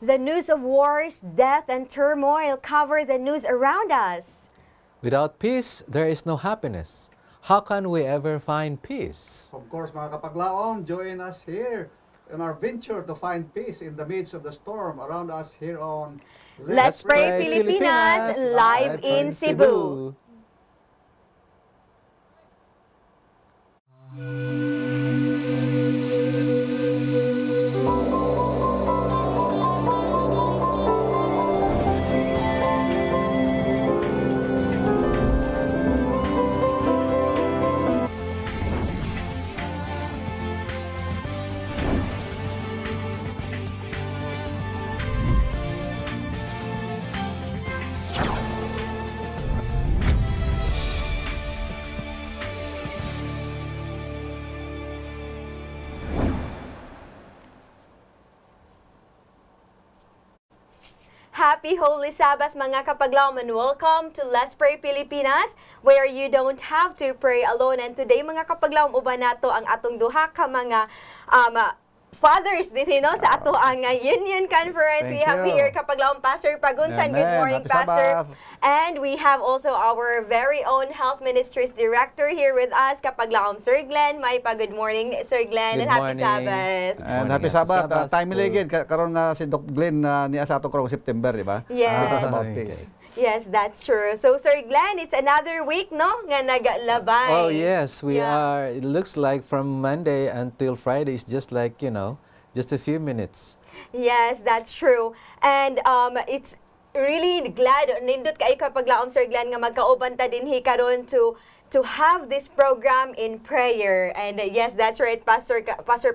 The news of wars, death, and turmoil cover the news around us. Without peace, there is no happiness. How can we ever find peace? Of course, mga kapaglaom, join us here in our venture to find peace in the midst of the storm around us here on Let's Pray Pilipinas, live in Cebu. Happy Holy Sabbath mga kapaglaom, and welcome to Let's Pray Pilipinas, where you don't have to pray alone. And today mga kapaglaom, uban nato ang atong duha ka mga fathers din sa ato ang Union Conference. We have here kapaglaom Pastor Pagunsan. Good morning, Happy Pastor. Sabbath. And we have also our very own Health Ministries Director here with us, kapaglaom Sir Glenn. May good morning, Sir Glenn, Good and happy morning. Sabbath. And Morning, happy happy Sabbath. Sabbath Timely to- again. Karon na si Doc Glenn niya sa ato karong September, di ba? Yes. Because about Okay. peace. Yes, that's true. So, Sir Glenn, it's another week, no? Nga nagalabay. Oh yes, we Yeah. are. It looks like from Monday until Friday is just like, just a few minutes. Yes, that's true. And it's really glad nindot kay kapaglaom Sir Glenn nga magkauban ta dinhi karon to have this program in prayer. And yes, that's right, Pastor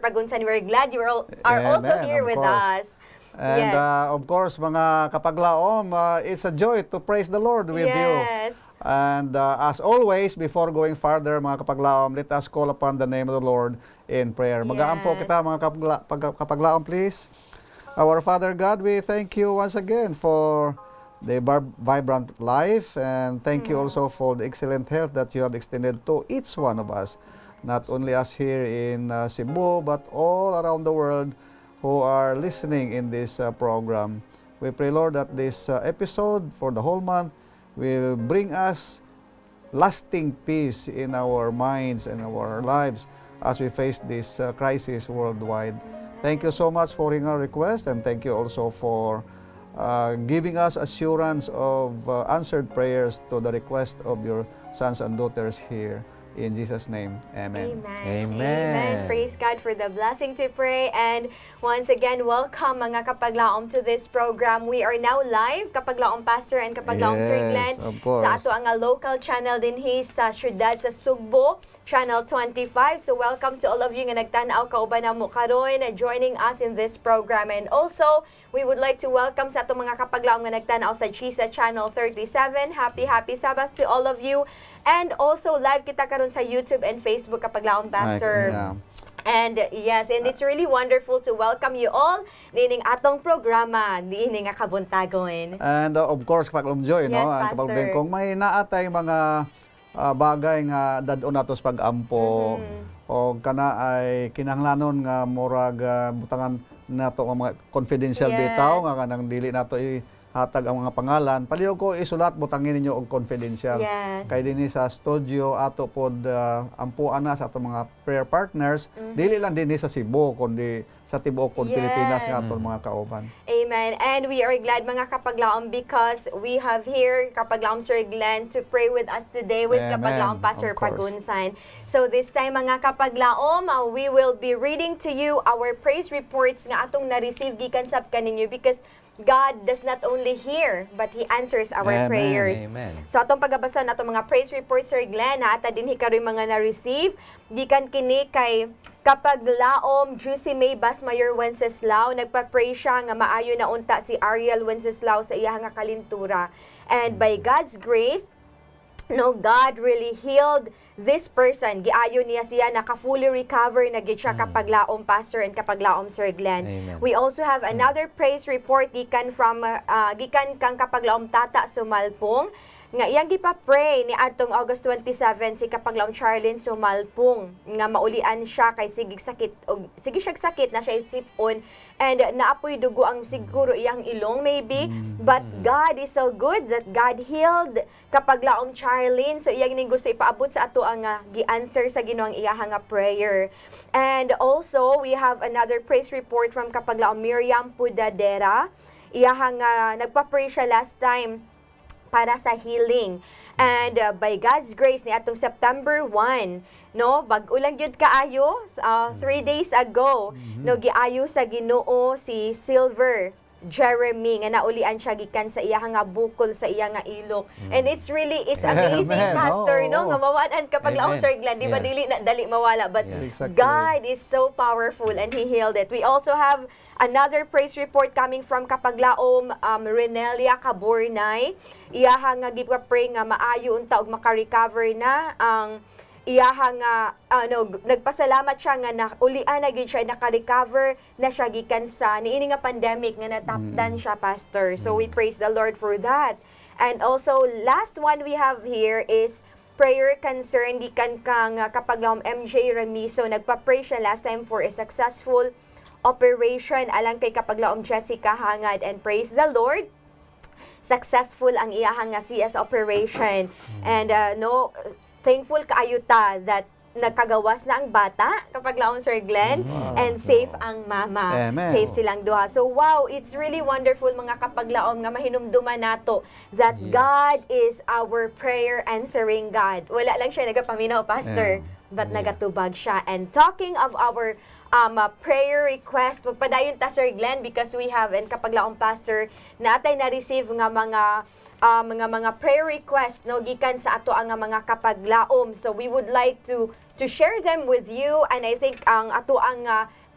Pagunsan. We're glad you are also Amen, here of with course. us. And Yes. of course, mga kapaglaom, it's a joy to praise the Lord with you. Yes. And as always, before going further, mga kapaglaom, let us call upon the name of the Lord in prayer. Mag-aampo Yes. kita, mga kapaglaom, please. Our Father God, we thank you once again for the vibrant life, and thank you also for the excellent health that you have extended to each one of us, not only us here in Cebu, but all around the world who are listening in this program. We pray, Lord, that this episode for the whole month will bring us lasting peace in our minds and our lives as we face this crisis worldwide. Thank you so much for hearing our request, and thank you also for giving us assurance of answered prayers to the request of your sons and daughters here. In Jesus' name, amen. Amen. Praise God for the blessing to pray. And once again, welcome mga kapaglaom to this program. We are now live, kapaglaom Pastor and kapaglaom Sir Yes, Glenn, of course. sa ato ang local channel din sa syudad sa Sugbo, Channel 25. So welcome to all of you nga nagtanaw kauban na mo karon joining us in this program. And also, we would like to welcome sa ato mga kapaglaom nga nagtanaw sa Chisa Channel 37. Happy Sabbath to all of you. And also, live kita karon sa YouTube and Facebook kapaglaom Pastor. Yeah. And yes, and it's really wonderful to welcome you all nining atong programa, nining nga kabuntagon. And of course, Kapag Joy, Yes, no? Ang Pastor. kapag kung may naatay mga bagay nga dadon natos pag-ampo o kana ay kinahanglanon nga murag butangan nato nga mga confidential Yes. bitaw nga kanang dili nato hatag ang mga pangalan, palihog ko isulat butangin ninyo og confidential. Yes. Kay dinhi sa studio ato pod ampuan na sa ato mga prayer partners, dili lang dinhi sa Cebu kundi sa tibuok Yes. Pilipinas nga aton mga kauban. Amen. And we are glad mga kapaglaom because we have here kapaglaom Sir Glenn to pray with us today with Amen. kapaglaom Pastor Of course. Pagunsan. So this time mga kapaglaom, we will be reading to you our praise reports nga atong na-receive gikan sab kaninyo because God does not only hear, but He answers our Amen. prayers. Amen. So atong pagabasa nato mga praise reports Sir Glenn, ata dinhi karoy mga na-receive gikan kini kay kapaglaom Juicy May Basmayor Wenceslao. Nagpa-pray siya nga maayo na unta si Ariel Wenceslao sa iyang nga kalintura. And by God's grace, God really healed this person. Giayo niya siya naka-fully recover na gid siya kapaglaom Pastor and kapaglaom Sir Glenn. Amen. We also have another praise report gikan from gikan kang kapaglaom Tata Sumalpong nga iyang gipa-pray ni adtong August 27 si Kapaglaom Charlene Sumalpong nga maulian siya kay sigig sakit og sige siyag sakit na siya isipon and naapoy dugo ang siguro iyang ilong maybe, but God is so good that God healed Kapaglaom Charlene. So iyang ning gusto ipaabot sa ato ang gi-answer sa Ginoo ang iyahang nga prayer. And also we have another praise report from Kapaglaom Miriam Pudadera. Iyahang nagpa-pray siya last time para sa healing. And by God's grace ni atong September 1, no, bag-ulang gyud kaayo 3 days ago, no, giayo sa Ginoo si Silver Jeremy nga naulian siya gikan sa iyang nga bukol sa iyang nga ilok. And it's amazing, Amen. Pastor, Oo, no, oo. nga mawaan Kapaglaom Amen. Sir Glenn, di ba Yeah. dili na dali mawala, but Yeah. Exactly. God is so powerful and He healed it. We also have another praise report coming from Kapaglaom Renelia Cabornay. Iyahang nga gipra-pray nga maayo unta og maka-recover na ang iyahang nagpasalamat siya nga ulian na gyud siya naka-recover na siya gikan sa niini nga pandemic nga natapdan siya, Pastor. So we praise the Lord for that. And also last one we have here is prayer concern gikan kang Kapaglaom MJ Remiso. Nagpa-pray siya last time for a successful operation alang kay Kapaglaom Jessica Hangad, and praise the Lord, successful ang iyahang nga CS operation. And thankful kaayo ta that nagkagawas na ang bata, Kapaglaom Sir Glenn, and safe ang mama. Amen. Safe silang duha. So wow, it's really wonderful mga Kapaglaom nga mahinumduman nato that Yes. God is our prayer answering God. Wala lang siya nagapaminaw, Pastor, but Yeah. nagatubag siya. And talking of our prayer request, magpadayon ta Sir Glenn, because we have, and Kapaglaom Pastor, natay na-receive nga mga prayer request no gikan sa ato ang mga Kapaglaom. So we would like to share them with you, and I think ang ato ang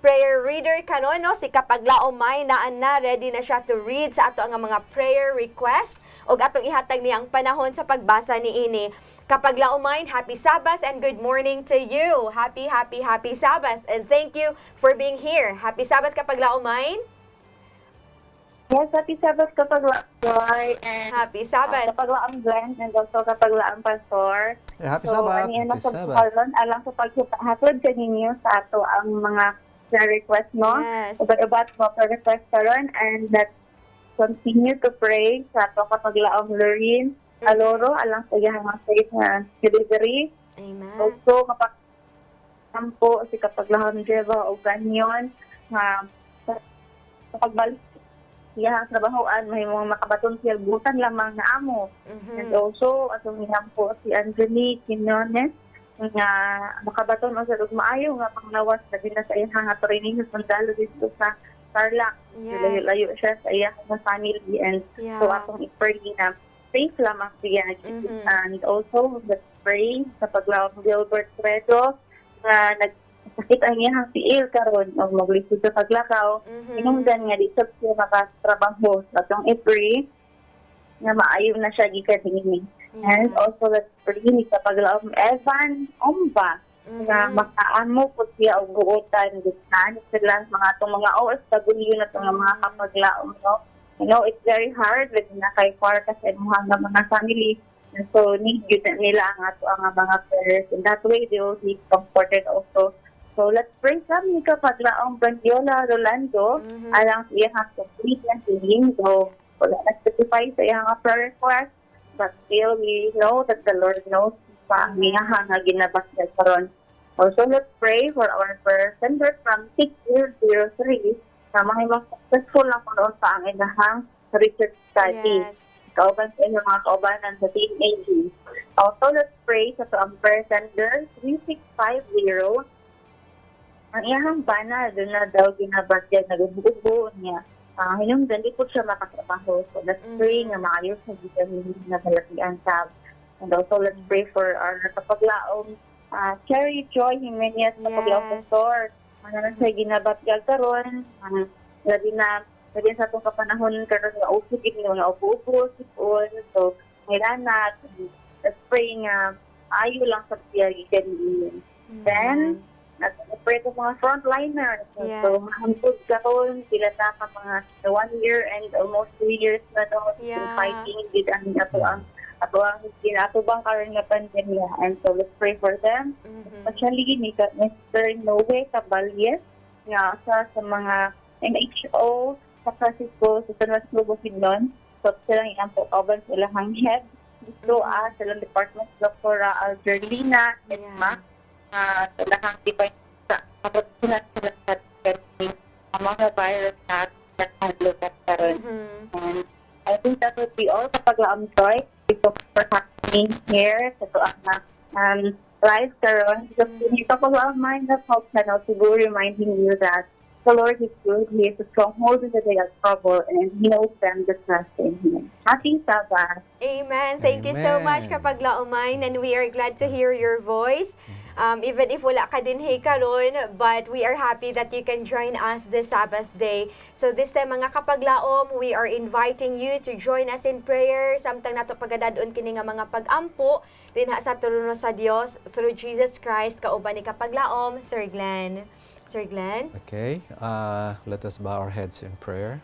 prayer reader kanon no si Kapaglaom May naan na ready na siya to read sa ato ang mga prayer request ug atong ihatag niyang panahon sa pagbasa niini. Kapaglaom May, happy Sabbath and good morning to you. Happy Sabbath, and thank you for being here. Happy Sabbath, Kapaglaom May. Yes, happy Sabbath Kapaglaang Joy, and Happy Sabbath. Kapaglaang Glenn, and also Kapaglaang Pastor. Yeah, happy So, Sabbath. ano yan na Happy sa Sabbath. pagkakalon, alang sa paghatod sa ninyo sa ato ang mga prayer request, no? Yes. Ubat-ubat mo prayer request karon, and let's continue to pray sa ato Kapaglaang Lorraine Aloro, alang sa iyang mga safe na delivery. Amen. Also, kapag si Kapaglaang Jeva o Ganyon, nga sa pagbalik iyang trabahoan, may mga makabaton siya butan lamang na amo. And also, atong po si Angelique Quinones, nga makabaton o sa maayo nga panglawas na din na sa iyang nga training sa sundalo dito sa Tarlac. Yes. Layo-layo siya sa iyang family, and Yeah. so atong i-pray na safe lamang siya. And also, let's pray sa Paglaom Gilbert Fredo na nagsakit ang iyang tiil karon o maglisod sa paglakaw. Inungdan nga dito siya makatrabaho sa atong i-pray na maayo na siya gikan dinhi. And also let's pray ni sa Paglaom Evan Omba na makaamo po siya og buotan gitna sila mga atong mga OFW na itong mga Kapaglaom, no? You know, it's very hard like na kay far kasi mga family, and so need yun nila ang ato ang mga prayers. In that way they will be comforted also. So let's pray sa ni Kapaglaong Brandiola Rolando alang sa iyang complete and healing. So wala na-specify sa iyang prayer request, but still we know that the Lord knows pa ang iyang nga ginabasya karon. Also, let's pray for our prayer sender from 6003 na mga successful na karoon sa ang ilahang research study. Yes. Kauban sa inyong mga kaubanan sa team AG. Also, let's pray sa ang prayer sender 3650. Ang iyahang bana, doon na daw ginabasya, nag-ubo niya. Hinungdan, di po siya makatrabaho. So, let's pray na maayos na vitamin na balatian sa. And also, let's pray for our Kapaglaong Cherry Joy Jimenez sa Kapaglaong Pastor. Ano na siya ginabatyag karon, labi na sa itong kapanahon karon nga usig yung mga upo-upo, sipon. So, ngayon let's pray nga ayo lang sa siya gikan. Then, nag-pray ko mga frontliners. Yes. So, mahantod karon sila ta ka mga 1 year and almost 2 years na daw Yeah. fighting with ang ato ang ato ang ginatubang karon nga pandemya. And so let's pray for them. Especially ni Mr. Noe Caballes nga sa mga NHO sa Francisco sa San Lugo Signon. So silang iampo oban sa ilang head. Dito sa Department Dr. Algerlina Edma sa lahang tipay sa kapatunan sa mga virus na naglukat karon. And I think that would be all kapag Joy. Thank you for having me here sa tuang na live karon. So, hindi kapag mind that helps na to go reminding you that the Lord is good. He is a stronghold in the day of trouble, and He knows them that trust in Him. Happy Sabbath. Amen. Thank you so much, Amen. Kapagla Umayn, and we are glad to hear your voice. Even if wala ka din karon, but we are happy that you can join us this Sabbath day. So this time, mga kapaglaom, we are inviting you to join us in prayer. Samtang nato pagadadon kini nga mga pag-ampo dinha sa trono sa Dios through Jesus Christ kauban ni kapaglaom, Sir Glenn. Sir Glenn? Okay, let us bow our heads in prayer.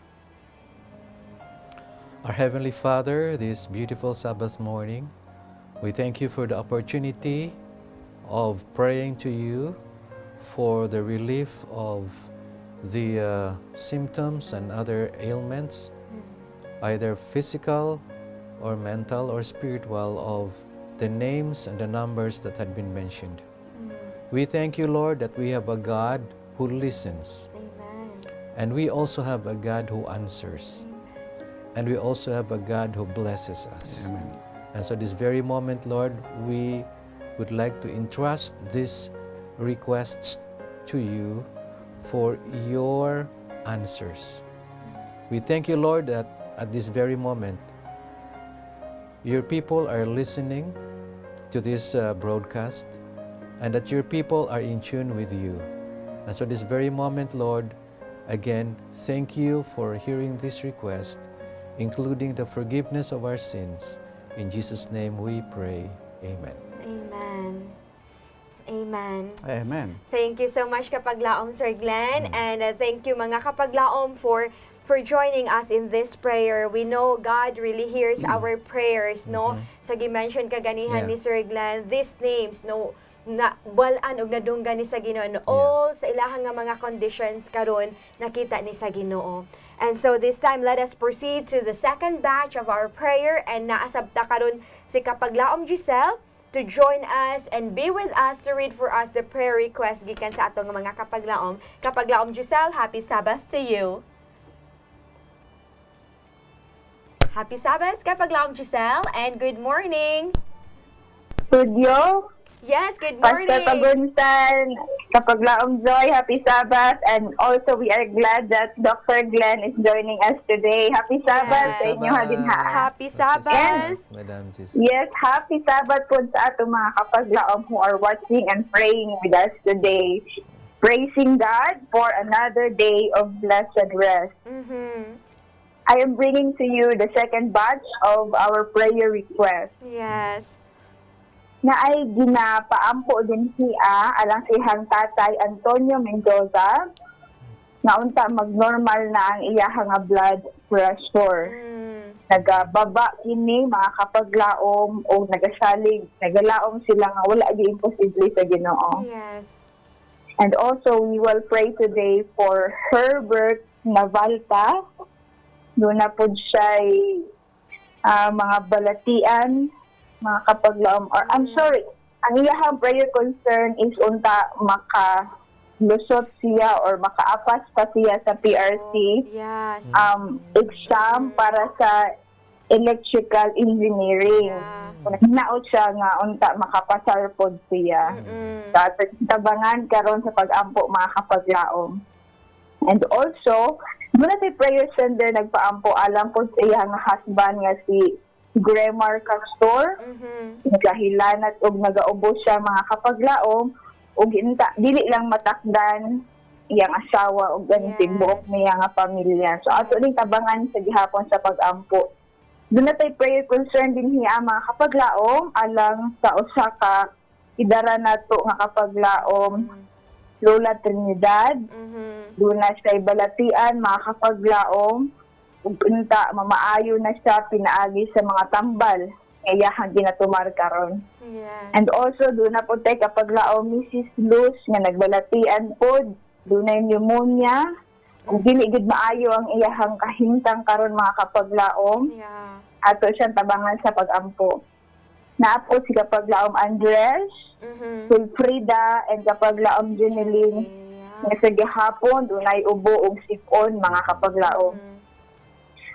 Our Heavenly Father, this beautiful Sabbath morning, we thank you for the opportunity of praying to you for the relief of the symptoms and other ailments, either physical or mental or spiritual, of the names and the numbers that had been mentioned. We thank you, Lord, that we have a God who listens, Amen. and we also have a God who answers, and we also have a God who blesses us. Amen. And so this very moment, Lord, we would like to entrust these requests to you for your answers. We thank you, Lord, that at this very moment, your people are listening to this broadcast, and that your people are in tune with you. And so this very moment, Lord, again, thank you for hearing this request, including the forgiveness of our sins. In Jesus' name we pray. Amen. Amen. Amen. Amen. Thank you so much Kapaglaom, Sir Glenn, and thank you mga Kapaglaom for joining us in this prayer. We know God really hears our prayers, no? Sa gi-mention kaganihan Yeah. ni Sir Glenn, these names, no, na walaan og nadunggan ni sa Ginoo, and all sa ilahang nga mga conditions karon nakita ni sa Ginoo. And so this time, let us proceed to the second batch of our prayer, and naasabta karon si Kapaglaom Giselle to join us and be with us to read for us the prayer request gikan sa atong mga kapaglaom. Kapaglaom Giselle, happy Sabbath to you. Happy Sabbath, Kapaglaom Giselle, and good morning. Studio, Yes, good Pastor morning. Pagunsan, Kapaglaong Joy, happy Sabbath, and also we are glad that Dr. Glenn is joining us today. Happy Sabbath sa inyo hadinha. Happy Sabbath. Madam Sis. Yes, happy Sabbath po sa ato mga kapaglaom who are watching and praying with us today. Praising God for another day of blessed rest. I am bringing to you the second batch of our prayer request. Yes. Na ay ginapaampo din siya alang sihang tatay Antonio Mendoza na unta magnormal na ang iyahang nga blood pressure. Nagababa kini mga kapaglaom o nagasalig, nagalaom sila nga wala gyud imposible sa Ginoo. Yes. And also we will pray today for Herbert Navalta. Doon na po siya mga balatian, mga kapaglaom, or I'm sorry, ang iyahang prayer concern is unta makalusot siya or makaapas pa siya sa PRC Yes. exam para sa electrical engineering. Yeah. Hinaot siya nga unta makapasar pod siya. Sa tabangan karon sa pag-ampo mga kapaglaom. And also, muna si prayer sender nagpaampo alam po sa iyang husband nga si Gremar Castor. Nagahilanat og nagaubos siya mga kapaglaom og dili lang matakdan iyang asawa og ganing tibuok niya nga pamilya. So ato ning tabangan sa gihapon sa pag-ampo. Doon na tayo prayer concern din hiya mga kapaglaom alang sa usa ka idara nato nga kapaglaom Lola Trinidad. Doon na siya balatian mga kapaglaom ug unta mamaayo na siya pinaagi sa mga tambal iyahang ginatumar karon. Yes. And also, doon na po tayo kapag lao Mrs. Luz nga nagbalatian po, doon na pneumonia, kung dili gid maayo ang iyahang kahimtang karon mga kapaglaom, Yeah. ato siyang tabangan sa pag-ampo. Naapot si kapaglaom Andres, Mhm. Wilfrida, and kapaglaom Jeneline, Yeah. nga sa gihapon, doon ay ubo og sipon mga kapaglaom. Mhm.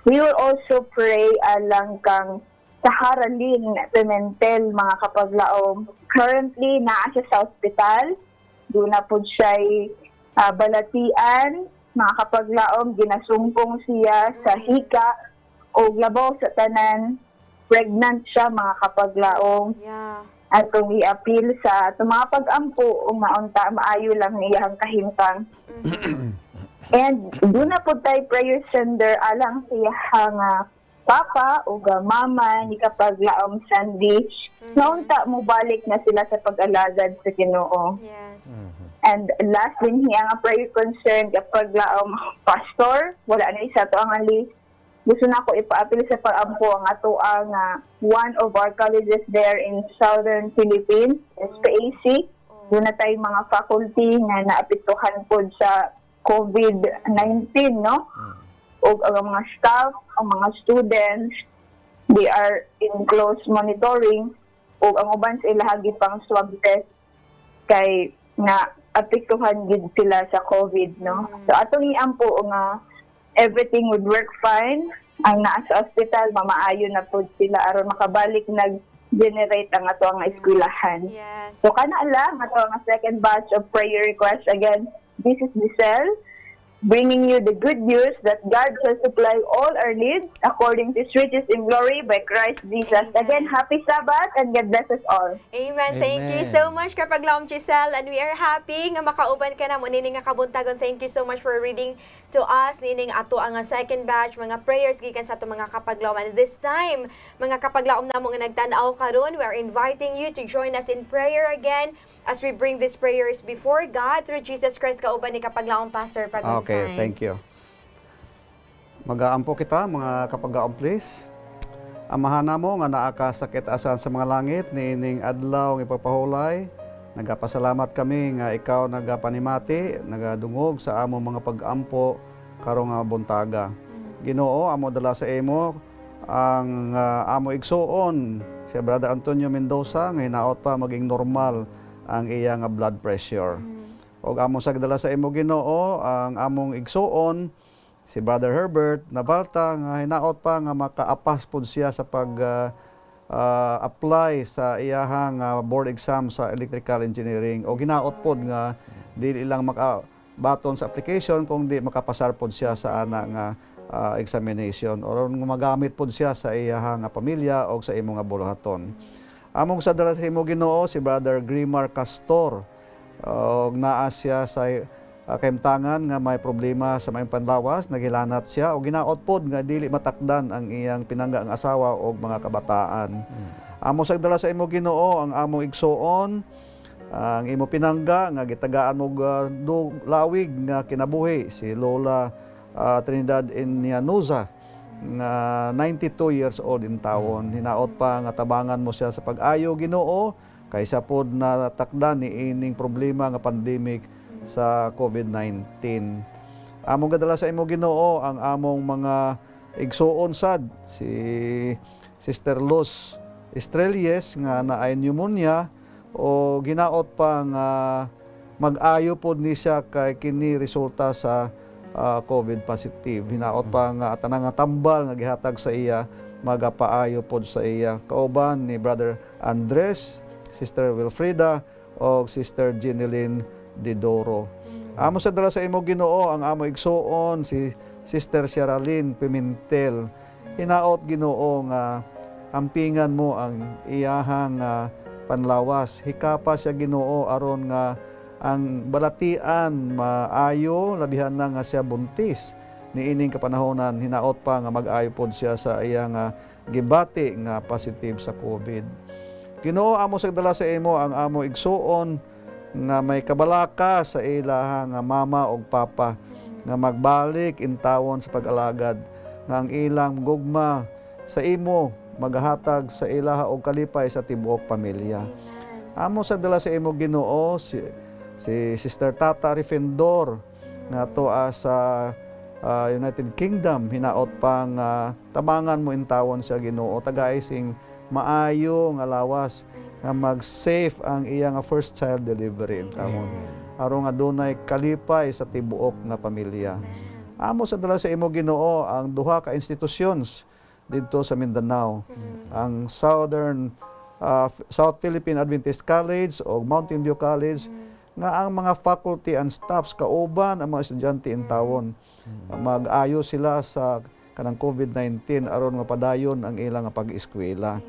We will also pray alang kang Saharalin Pimentel mga kapaglaom. Currently, naa siya sa ospital. Doon na po siya balatian. Mga kapaglaom, ginasumpong siya sa hika o labaw sa tanan. Pregnant siya mga kapaglaom. Yeah. At kung i-appeal sa mga pag-ampo o maunta, maayo lang niyang kahimtang. And doon na po tayo prayer sender alang siya nga papa o mama ni kapaglaom Sandy. Naunta mo balik na sila sa pag-alagad sa Ginoo. Yes. And last din niya nga prayer concern kapaglaom pastor. Wala na isa to ang list. Gusto na ako ipa-appeal sa pag-ampo ang ato ang one of our colleges there in Southern Philippines, SPAC. Doon na tayo mga faculty nga naapektuhan po sa COVID-19, no? O ang mga staff, ang mga students, they are in close monitoring. O ang uban sa ilahagi pang swab test kay na apektuhan gid sila sa COVID, no? So atong iampo nga everything would work fine. Ang naa sa hospital, mamaayo na po sila aron makabalik nag-generate ang ato ang eskwelahan. Yes. So kana lang ato ang second batch of prayer requests. Again, this is Giselle, bringing you the good news that God shall supply all our needs according to His riches in glory by Christ Jesus. Amen. Again, happy Sabbath and God bless us all. Amen. Thank you Amen. so much kapaglaom Giselle, and we are happy nga makauban ka na mo nini nga kabuntagon. Thank you so much for reading to us nining ato ang second batch mga prayers gikan sa ato mga kapaglaom. And this time, mga kapaglaom namo nga nagtan-aw karon, we are inviting you to join us in prayer again as we bring these prayers before God through Jesus Christ kauban ni kapaglaom Pastor Pagunsay. Okay, thank you. Mag-aampo kita, mga kapag-aom, please. Amahan mo nga naa ka sakit asan sa mga langit, niining adlaw ng ipapahulay. Nagapasalamat kami nga ikaw nagapanimati, nagadungog sa among mga pag-ampo karong nga buntaga. Ginoo, amo dala sa imo ang amo igsuon si Brother Antonio Mendoza nga hinaot pa maging normal ang iya nga blood pressure. Og amo sagdala sa imo Ginoo ang among igsuon si Brother Herbert Nabalta nga hinaot pa nga makaapas pud siya sa pag apply sa iyahang board exam sa electrical engineering o ginaot pod nga dili lang makabaton sa application kung di makapasar pod siya sa ana nga examination or magamit pod siya sa iyahang pamilya o sa imo nga buluhaton. Among sa dala sa imo Ginoo si Brother Grimar Castor og naa siya sa kaimtangan nga may problema sa may panlawas, naghilanat siya o ginaot pod nga dili matakdan ang iyang pinangga ang asawa o mga kabataan. Amo sa dala sa imo Ginoo ang among igsuon, ang imo pinangga nga gitagaan mo lawig nga kinabuhi si Lola Trinidad Inianuza nga 92 years old in taon. Hinaot pa nga tabangan mo siya sa pag-ayo Ginoo kaysa pod na takdan ni ining problema nga pandemic sa COVID-19. Among gadala sa imo Ginoo ang among mga igsuon sad si Sister Luz Estrelles nga naay pneumonia o ginaot pa nga mag-ayo pod ni siya kay kini resulta sa COVID positive. Hinaot pa nga tanang tambal nga gihatag sa iya magapaayo pod sa iya kauban ni Brother Andres, Sister Wilfrida o Sister Jeneline Didoro. Amo sa dala sa imo Ginoo ang amo igsuon si Sister Sheralyn Pimentel. Hinaot Ginoo nga ampingan mo ang iyahang panlawas. Hikapa siya Ginoo aron nga ang balatian maayo labihan na nga siya buntis niining kapanahonan. Hinaot pa nga mag-ayo pod siya sa iyang gibati nga positive sa COVID. Ginoo, amo sa dala sa imo ang amo igsuon nga may kabalaka sa ilahang mama o papa nga magbalik in tawon sa pag-alagad nga ang ilang gugma sa imo magahatag sa ilaha og kalipay sa tibuok pamilya. Amen. Amo sa dala sa imo Ginoo si Sister Tata Rifendor nga tuwa sa United Kingdom hinaot pang tabangan mo intawon sa Ginoo tagay sing maayo nga lawas nga mag-safe ang iya nga first child delivery intawon. Aron nga dunay kalipay sa tibuok nga pamilya. Amo sa dala sa imo Ginoo ang duha ka institutions dito sa Mindanao. Ang South Philippine Adventist College o Mountain View College nga ang mga faculty and staffs kauban ang mga estudyante intawon. Mag-ayo sila sa kanang COVID-19 aron nga padayon ang ilang nga pag-eskwela.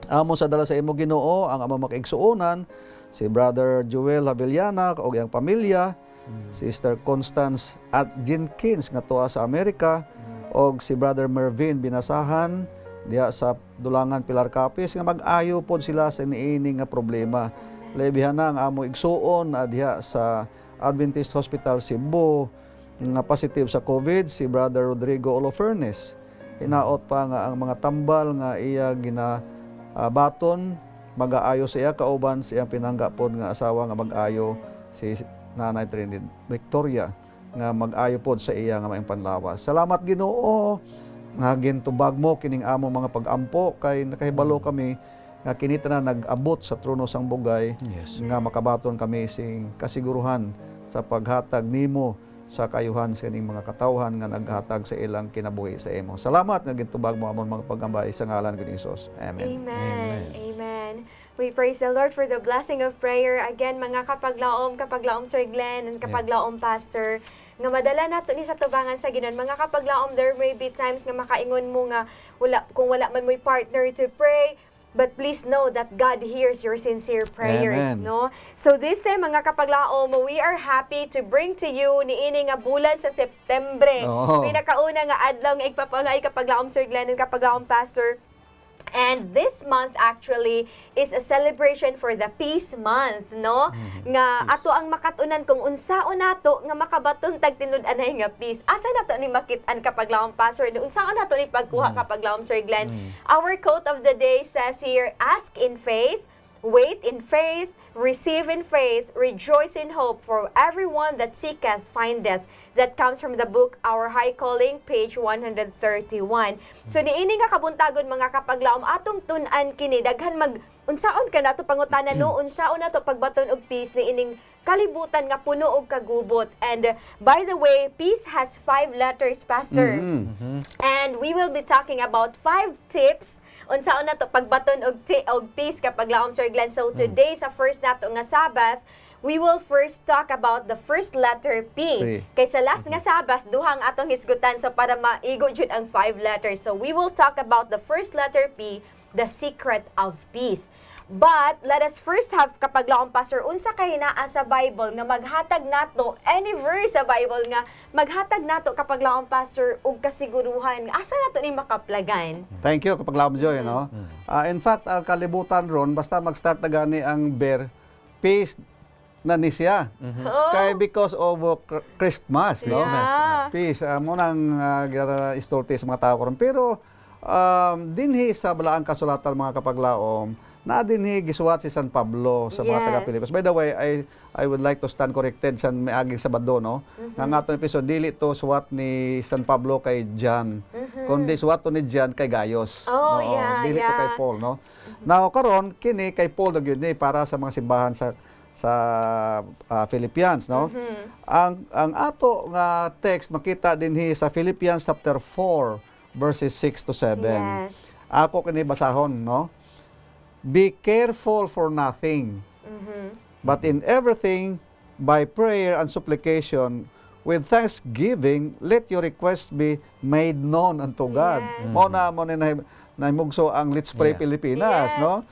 Amo sa dala sa imo Ginoo ang among makaigsuonan si Brother Joel Havillana o iyang pamilya, Sister Constance at Jenkins nga tuwa sa Amerika og si Brother Mervin Binasahan diha sa Dulangan Pilar Capiz nga mag-ayo pod sila sa niini nga problema. Lebihan na ang amo igsuon diha sa Adventist Hospital Cebu nga positive sa COVID si Brother Rodrigo Olofernes. Hinaot pa nga ang mga tambal nga iya baton mag-aayo sa iya kauban sa iyang pinangga pod nga asawa nga mag-ayo si Nanay Trinidad Victoria nga mag-ayo pod sa iya nga maayong panlawas. Salamat Ginoo nga gintubag mo kining amo mga pag-ampo kay nakahibalo kami nga kinita na nag-abot sa trono sang bugay Yes. nga makabaton kami sing kasiguruhan sa paghatag nimo sa kayuhan sa ining mga katawhan nga naghatag sa ilang kinabuhi sa imo. Salamat nga gintubag mo amon mga pagambay sa ngalan ni Hesus. Amen. Amen. Amen. We praise the Lord for the blessing of prayer. Again, mga kapaglaom Sir Glenn, and kapaglaom Pastor, nga madala nato ni sa tubangan sa Ginoo. Mga kapaglaom, there may be times nga makaingon mo nga kung wala man mo'y partner to pray, but please know that God hears your sincere prayers, Amen. no? So this time, mga kapaglaom, we are happy to bring to you niini nga bulan sa Septembre. Oo. Pinakauna nga adlaw nga igpapalay kapaglaom Sir Glenn and kapaglaom Pastor. And this month actually is a celebration for the Peace Month, no? Nga ato ang makatunan kung unsaon nato nga makabaton tag tinud-anay nga peace. Asa nato ni makit-an kapaglaom Pastor? Unsaon nato ni pagkuha kapaglaom Sir Glenn? Our quote of the day says here, ask in faith, wait in faith, receive in faith, rejoice in hope, for everyone that seeketh findeth. That comes from the book Our High Calling, page 131. So niini nga kabuntagon mga kapaglaom atong tun-an kini daghan unsaon ka nato pangutana no unsaon nato pagbaton og peace niining kalibutan nga puno og kagubot. And by the way, peace has 5 letters, Pastor. And we will be talking about 5 tips unsaon nato pagbaton og peace kapag laom Sir Glenn. So today sa first nato nga Sabbath, we will first talk about the first letter P. Kay sa last nga Sabbath, duhang atong hisgutan so para maigo jud ang 5 letters. So we will talk about the first letter P, the secret of peace. But let us first have kapaglaom Pastor unsa kay naa sa Bible nga maghatag nato any verse sa Bible nga maghatag nato kapaglaom Pastor og kasiguruhan asa nato ni makaplagan. Thank you kapaglaom Joy, no? In fact, ang kalibutan ron basta mag-start na gani ang bear peace na ni siya. Kay because of Christmas, no? Christmas, Yeah. Peace mo nang istorte sa mga tao karon pero dinhi sa balaang kasulatan mga kapaglaom na dinhi gisuwat si San Pablo sa mga Yes. taga Pilipinas. By the way, I would like to stand corrected sa miaging Sabado, no? Nga nga itong episode, dili to suwat ni San Pablo kay John, kundi suwat to ni John kay Gaius. Oh, No? yeah, Dili to yeah. kay Paul, no? Now, karon kini kay Paul na gyud ni para sa mga simbahan sa Philippians, no? Ang ato nga text makita dinhi sa Philippians chapter 4 verses 6 to 7. Yes. Ako kini basahon, no? Be careful for nothing, but in everything by prayer and supplication with thanksgiving let your requests be made known unto God. Yes. Mo ni nahimugso ang Let's Pray Yeah. Pilipinas, Yes. no?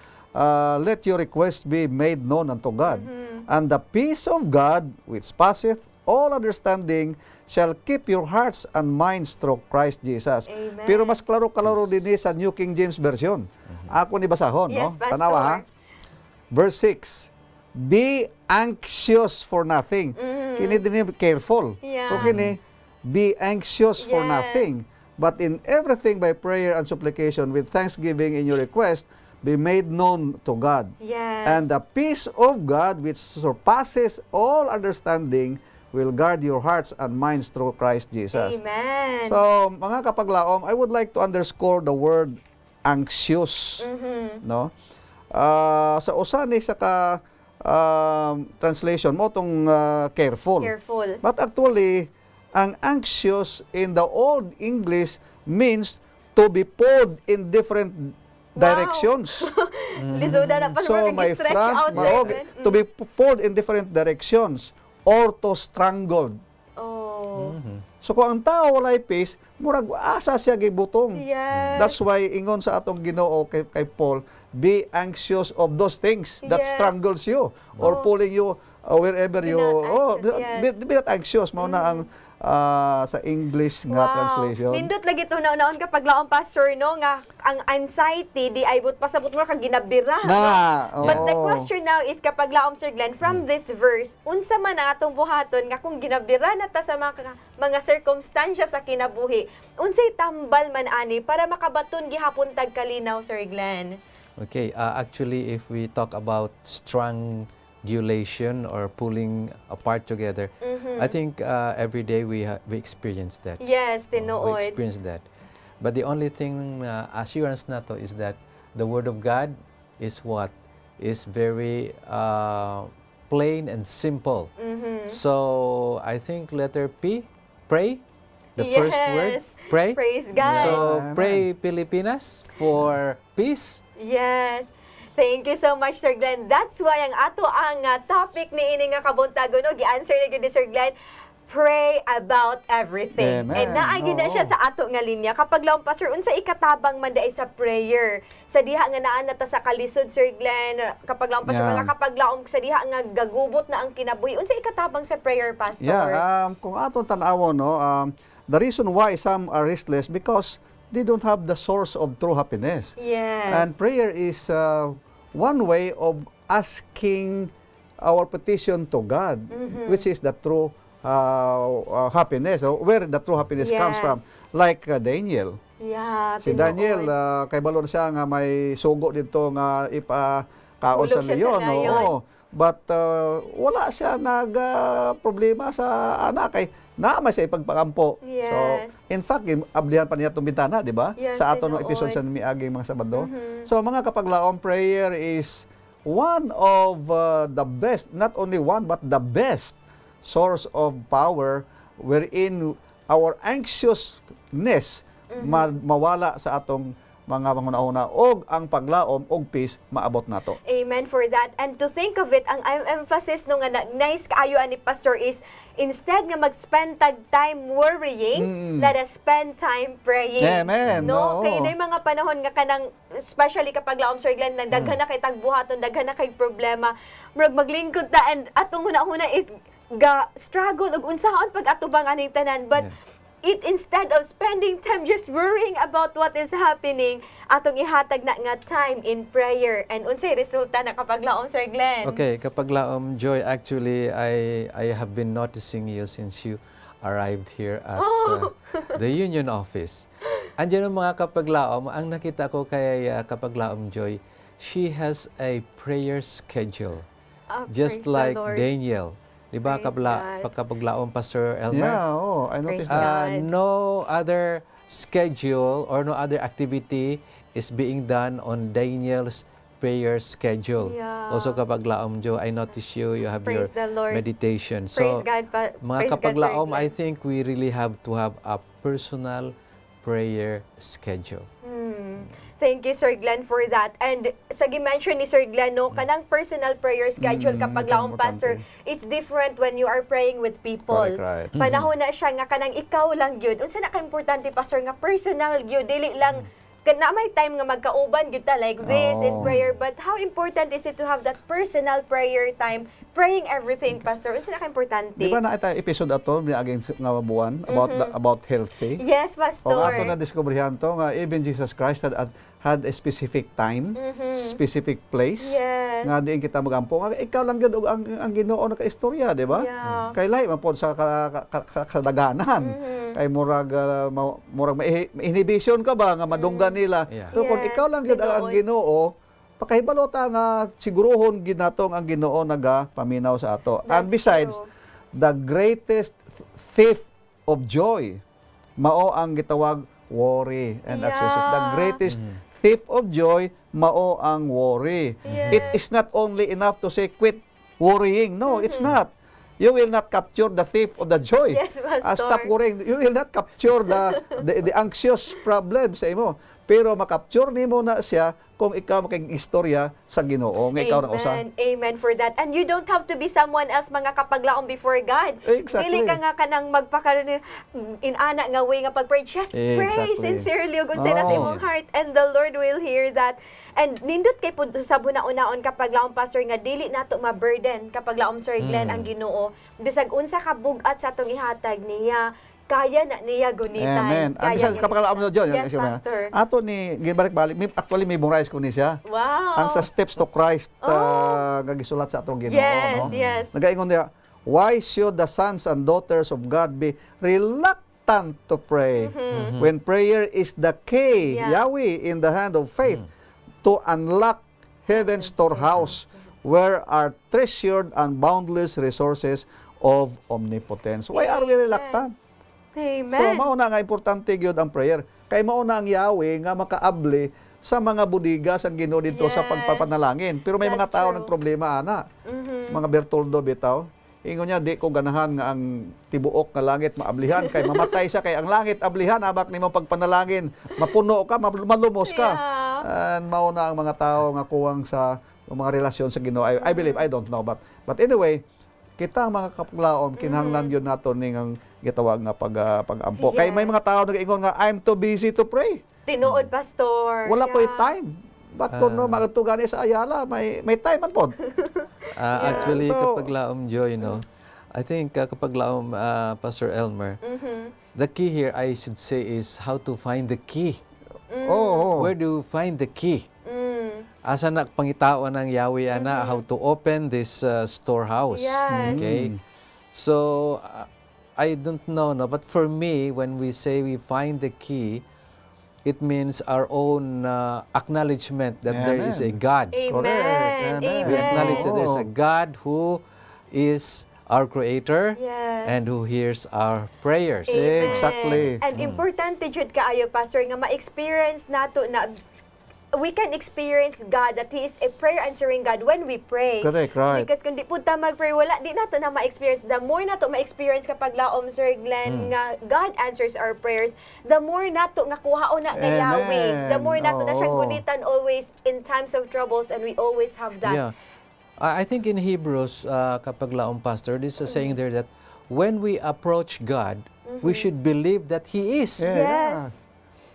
Let your requests be made known unto God. And the peace of God, which passeth all understanding, shall keep your hearts and minds through Christ Jesus. Amen. Pero mas klaro-klaro din sa New King James Version. Ako ni basahon, Yes, no? Pastor. Tanawa ha. Verse 6. Be anxious for nothing. Kini din careful. Yeah. Pero kini, be anxious for Yes. nothing, But in everything by prayer and supplication with thanksgiving in your request, be made known to God. Yes. And the peace of God, which surpasses all understanding, will guard your hearts and minds through Christ Jesus. Amen. So, mga kapaglaom, I would like to underscore the word anxious. No? Sa usa ni sa translation mo tong careful. Careful. But actually, ang anxious in the Old English means to be pulled in different directions. Lisoda na pa So, naman may nag-stretch front, out. maog, Sir. to be pulled in different directions or to strangled. Oh. So, kung ang tao walay peace, murag asa siya gibutong. Yes. That's why ingon sa atong Ginoo kay Paul, be anxious of those things that Yes. strangles you or pulling you wherever Be you not anxious, be not anxious mao na ang sa English nga translation. Nindot lagi to naon kapag laong pastor no nga ang anxiety di ay but pasabot mo kag ginabira. Na, no? But the oo. question now is kapag laom Sir Glenn from this verse unsa man ang atong buhaton nga kung ginabira na ta sa mga circumstansya sa kinabuhi unsay tambal man ani para makabaton gihapon tag kalinaw Sir Glenn. Okay, actually, if we talk about strangulation or pulling apart together, I think every day we experience that. Yes, We tinuod. experience that. But the only thing assurance nato is that the Word of God is what is very plain and simple. So I think letter P, pray. The first word, Yes. pray. Praise God. So Amen. pray Pilipinas for peace. Yes. Thank you so much, Sir Glenn. That's why ang ato ang topic ni ini nga kabuntagon no, gi-answer ni gyud ni Sir Glenn. Pray about everything. Amen. And naagi na siya Oo. sa ato nga linya. Kapag laong pastor, unsa ikatabang man dai sa prayer. Sa diha nga naa na ta sa kalisod, Sir Glenn. Kapag laong pastor, Yeah. mga kapag laong sa diha nga gagubot na ang kinabuhi. Unsa ikatabang sa prayer, pastor? Yeah, kung aton tan-awon no, the reason why some are restless because they don't have the source of true happiness. Yes. And prayer is one way of asking our petition to God, which is the true happiness, or where the true happiness comes Yes. from. Like Daniel. Yeah, Si tinuod. Daniel, kay balon siya nga may sugo dito nga kaon sa Hulog siya sa leon. leon. Oo. But wala siya problema sa anak kay naama siya ipagpakampo. Yes. So, in fact, ablihan pa niya itong bintana, di ba? Yes, sa aton ng tinuod. episode sa miaging mga Sabado. So, mga kapaglaom, prayer is one of the best, not only one, but the best source of power wherein our anxiousness mawala sa atong mga pangunahuna og ang paglaom og peace maabot nato. Amen for that. And to think of it, ang emphasis nung nga nice kaayo ni Pastor is, instead nga mag-spend tag time worrying, let us spend time praying. Amen. No? Oo. Kaya na yung mga panahon nga kanang, especially kapag laom Sir Glenn, daghan na kay tagbuhaton, daghan na kay problema, maglingkod ta, and atong huna-huna is struggle ug unsaon pag atubang aning tanan. But instead of spending time just worrying about what is happening, atong ihatag na nga time in prayer. And unsay resulta na kapag laom Sir Glenn? Okay, kapag laom, Joy, actually, I have been noticing you since you arrived here at the union office. Andiyan ang mga kapag laom, ang nakita ko kay kapag laom, Joy, she has a prayer schedule. praise Just the like Lord. Daniel. Diba, Praise God. kapag laom, Pastor Elmer? Yeah, I Praise noticed that. God. No other schedule or no other activity is being done on Daniel's prayer schedule. Yeah. Also kapag laom, Joe, I notice you have Praise your the Lord. meditation. Praise So, God. mga Praise kapag God, Sir laom, I Glenn. think we really have to have a personal prayer schedule. Thank you, Sir Glenn, for that. And sa gi-mention ni Sir Glenn, no, kanang personal prayer schedule kapag laong pastor, it's different when you are praying with people. Correct, right. Panahon na siya nga kanang ikaw lang gyud. Unsa na ka-importante, pastor, nga personal gyud, dili lang na may time nga magkauban gyud ta like this in Oh. prayer, but how important is it to have that personal prayer time, praying everything, pastor? Unsa na ka-importante? Di ba na ita episode ato aging nga buwan about healthy? Yes, pastor. O ato na diskubrihan to nga even Jesus Christ had a specific time, specific place Yes. nga diin kita magampo. Nga ikaw lang gyud og ang Ginoo na kaistorya, di ba? Yeah. Kay lahi man pod sa kadaganan. Kay murag murag may inhibition ka ba nga madunggan nila. Yeah. Pero kung Yes, ikaw lang gyud ang Ginoo, pakahibalo ta nga siguruhon ginatong ang Ginoo naga paminaw sa ato. And That's besides, true. the greatest thief of joy mao ang gitawag worry and Yeah. anxiousness. The greatest thief of joy mao ang worry. Yes. It is not only enough to say quit worrying. No, it's not. You will not capture the thief of the joy. Yes, Pastor. Stop worrying. You will not capture the anxious problem sa imo. Pero makapture nimo na siya kung ikaw makig-istorya sa Ginoo nga ikaw na usa. Amen. Amen for that. And you don't have to be someone else mga kapaglaom before God. Exactly. Dili ka nga kanang magpakaroon inana nga way nga pag-pray. Just pray Exactly. sincerely ug unsay na sa Oh. imong heart and the Lord will hear that. And nindot kay pud sa bunaon-naon kapaglaom pastor nga dili nato ma-burden kapaglaom Sir Glenn ang Ginoo. Bisag unsa ka bugat sa atong ihatag niya, kaya na niya gunitan. Amen. Ang Kaya isa kapagalaom na John, Yes, Pastor. ato ni gibalik-balik, actually memorize ko ni siya. Wow. Ang sa steps to Christ nga gisulat sa atong Ginoo, Yes, no? yes. Nagaingon niya, why should the sons and daughters of God be reluctant to pray when prayer is the key, Yeah. Yahweh, in the hand of faith to unlock heaven's storehouse where are treasured and boundless resources of omnipotence. Why are we reluctant? Amen. So, mauna nga importante gyud ang prayer. Kay mauna ang Yahweh nga makaabli sa mga budiga sa Ginoo dito sa Yes. pagpapanalangin. Pero may mga That's tao true. nagproblema ana. Mga Bertoldo bitaw. Ingon niya, di ko ganahan nga ang tibuok nga langit maablihan kay mamatay siya kay ang langit ablihan abak nimo pagpanalangin. Mapuno ka, malumos ka. Yeah. And mauna ang mga tao nga kuwang sa mga relasyon sa Ginoo. I believe, I don't know, but anyway, kita ang mga kapaglaom kinahanglan gyud nato ning ang gitawag nga pag-ampo. Kay may Yes. mga tao nag-ingon nga I'm too busy to pray. Tinuod, Pastor. Wala ko'y Yeah. time. But kung no, magtugani sa Ayala, may time man pod. Actually, So- kapag laom Joy, I think kapag laom Pastor Elmer, the key here I should say is how to find the key. Oo. Where do you find the key? Mm. Asa na pangitaon ng Yahweh ana how to open this storehouse. Yes. Okay? So I don't know, no, but for me when we say we find the key, it means our own acknowledgement that there is a Amen. God. Amen. Correct. Amen. We acknowledge that there's a Oo. God who is our creator Yes. and who hears our prayers. Amen. Exactly. And importante jud kaayo, Pastor, nga ma-experience nato na we can experience God, that He is a prayer answering God when we pray. Correct, right. Because kung di po ta mag-pray, wala, di nato na ma-experience. The more nato ma-experience kapag laom, Sir Glenn, nga God answers our prayers, the more nato nga kuhaon na kay Amen. Yahweh. The more nato na siyang Oo. gunitan always in times of troubles, and we always have that. Yeah. I think in Hebrews, kapag laong pastor, this is saying there that when we approach God, we should believe that He is. Yeah, Yes. yeah.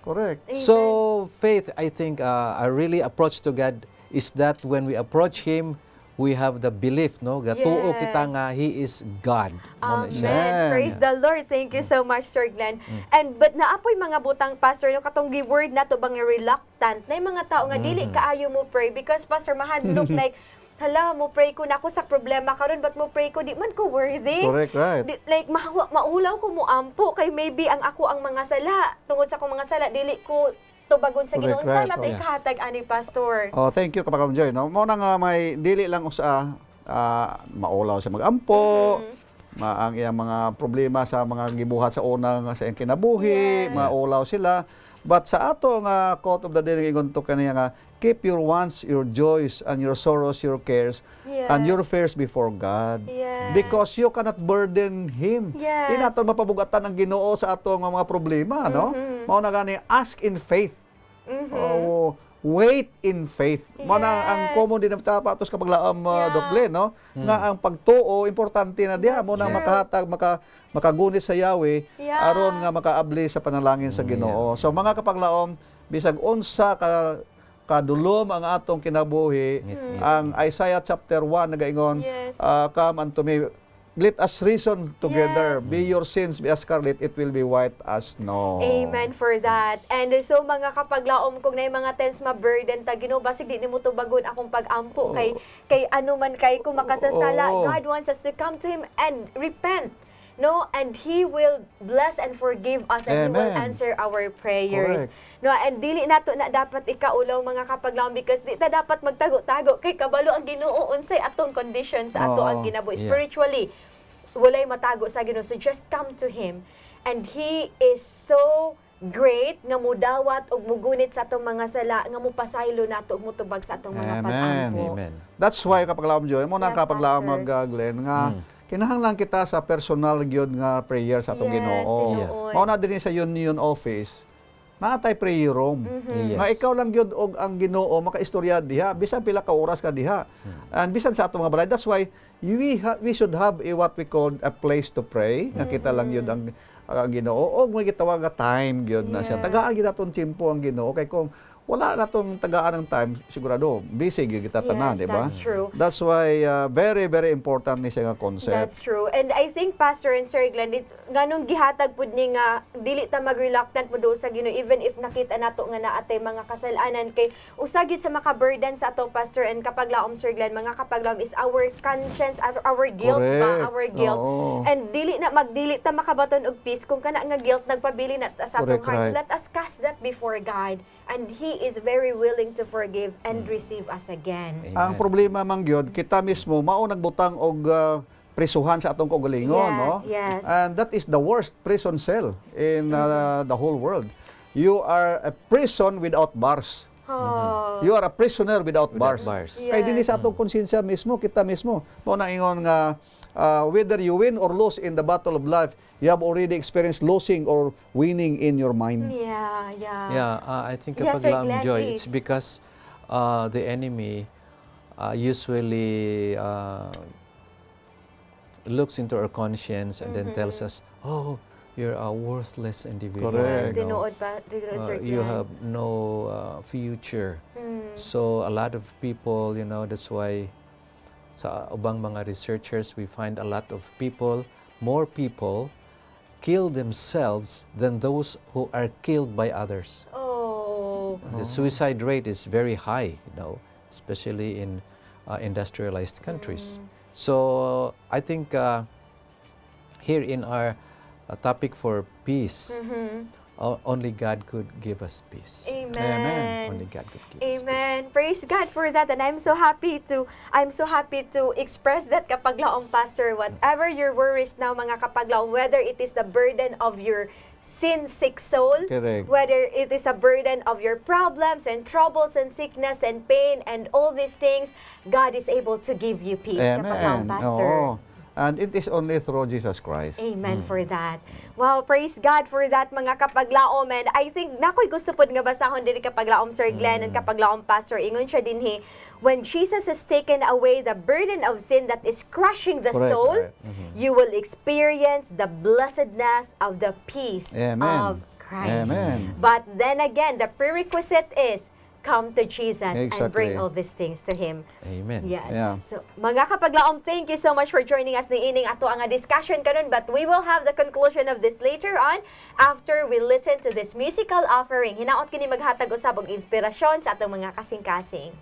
Correct. Amen. So faith, I think, a really approach to God is that when we approach Him, we have the belief, no? Gatuo Yes. kita nga He is God. Mo na siya. Amen. Praise the Lord. Thank you so much, Sir Glenn. And but naapoy mga butang pastor no katong word nato bang reluctant. Na mga tao nga dili kaayo mo pray because pastor mahadlok like hala mo pray ko na ako sa problema karon but mo pray ko di man ko worthy. Correct, right. Like maulaw ko mo ampo kay maybe ang ako ang mga sala tungod sa akong mga sala dili ko tubagon sa Correct, Ginoo. right. Sa matay Yeah. kahatag ani pastor. Oh, thank you kapag Joy. No? Mo na nga may dili lang usa maulaw sa mag-ampo. Ang iyang mga problema sa mga gibuhat sa unang sa iyang kinabuhi, Yes. maulaw sila. But sa ato nga quote of the day ingon to kaniya nga keep your wants, your joys, and your sorrows, your cares, and your fears before God. Yes. Because you cannot burden Him. Yes. Di nato mapabugatan ang Ginoo sa ato nga mga problema, no? Mao na gani ask in faith. Oh, wait in faith. Mao na ang Yes. common din tapatos kapag laam Yeah. Doc Glenn, no? Nga ang pagtuo importante na diha That's mo na true. makahatag makagunit sa Yahweh Yeah. aron nga makaabli sa panalangin sa Ginoo. So mga kapaglaom bisag unsa kadulom ang atong kinabuhi, Ngit-ngit. ang Isaiah chapter 1 nagaingon, Yes. come unto me, let us reason together, Yes. be your sins be as scarlet, it will be white as snow. Amen for that. And so mga kapaglaom kung na mga times ma-burden ta Ginoo basig di nimo tubagon akong pag-ampo kay ano man kay kung makasasala, Oo. God wants us to come to Him and repent. no, and He will bless and forgive us, and He will Amen. answer our prayers. Correct. No, and dili nato na dapat ikaulaw mga kapaglaom, because di ta dapat magtago-tago kay kabalo ang Ginoo unsay atong condition sa ato Oo. ang ginabuhi. Yeah. Spiritually, walay matago sa Ginoo. So just come to Him, and He is so great nga mudawat og mugunit sa atong mga sala, nga mupasaylo nato og mutubag sa atong mga Amen. pag-ampo. Amen. That's why kapaglaom Joy, mo na Yes, kapaglaom Pastor. Glenn nga kinahanglan kita sa personal gyud nga prayer sa atong Yes, Ginoo. tinuod. Mao na dinhi sa union office. Naatay prayer room. Yes. Nga ikaw lang gyud og ang Ginoo makaistorya diha bisan pila ka oras ka diha. And bisan sa atong mga balay, that's why we should have what we call a place to pray. Nga kita lang gyud ang Ginoo og may gitawag nga time gyud na siya. Yeah. Tagaan gyud aton tiyempo ang Ginoo kay kung wala na tong tagaan ng time, sigurado busy gyud kita tanan, Yes, di ba? that's true. That's why very very important ni siya nga concept. That's true. And I think Pastor and Sir Glenn, ganun gihatag pud ni nga dili ta mag-reluctant mo do sa Ginoo, even if nakita nato nga naatay mga kasalanan, kay usa gyud sa maka-burden sa atong Pastor and kapaglaom Sir Glenn, mga kapaglaom is our conscience, our guilt ba, Correct. our guilt. Oo. And dili ta makabaton og peace kung kana nga guilt nagpabili na sa atong Correct, heart. So right. let us cast that before God, and He is very willing to forgive and receive us again. Amen. Ang problema man gyud, kita mismo mao nagbutang og prisuhan sa atong kaugalingon, Yes, no? yes. And that is the worst prison cell in the whole world. You are a prison without bars. Oh. You are a prisoner without Without bars. bars. Kay dinhi sa atong konsensya mismo, kita mismo, mao na ingon nga whether you win or lose in the battle of life, you have already experienced losing or winning in your mind. Yeah, yeah. Yeah, I think Yes, kapag Sir laam Glenn, joy, please. it's because the enemy usually looks into our conscience and then tells us, oh, you're a worthless individual. Correct. you know. Tinuod pa, tinuod, Sir You Glenn. have no future. Mm. So a lot of people, that's why sa ubang mga researchers, we find a lot of people, more people, kill themselves than those who are killed by others. Oh. The suicide rate is very high, especially in industrialized countries. So I think here in our topic for peace, only God could give us peace. Amen. Only God could give us peace. Amen. Praise God for that, and I'm so happy to express that kapaglaong Pastor. Whatever your worries now, mga kapaglaong, whether it is the burden of your sin-sick soul, Correct. whether it is a burden of your problems and troubles and sickness and pain and all these things, God is able to give you peace, kapaglaong Amen. Pastor. Oo. And it is only through Jesus Christ. Amen for that. Wow, praise God for that, mga kapaglaom. And I think, nakoy gusto po nga basahon din kapaglaom Sir Glenn and kapaglaom Pastor. Ingon siya din when Jesus has taken away the burden of sin that is crushing the Correct, soul, right. you will experience the blessedness of the peace Amen. of Christ. Amen. But then again, the prerequisite is come to Jesus and bring Exactly. all these things to Him. Amen. Yes. Yeah. So, mga kapaglaom, thank you so much for joining us ni ining ato ang discussion karon, but we will have the conclusion of this later on after we listen to this musical offering. Hinaot kini maghatag usab og inspirasyon sa atong mga kasing-kasing.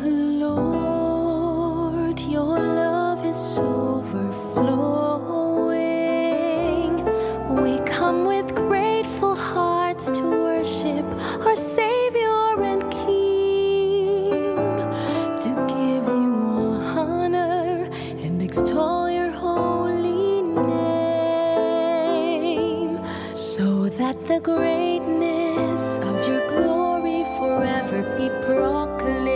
Lord, your love is overflowing. We come with grateful hearts to worship our Savior and King, to give you honor and extol your holy name, so that the greatness of your glory forever be proclaimed.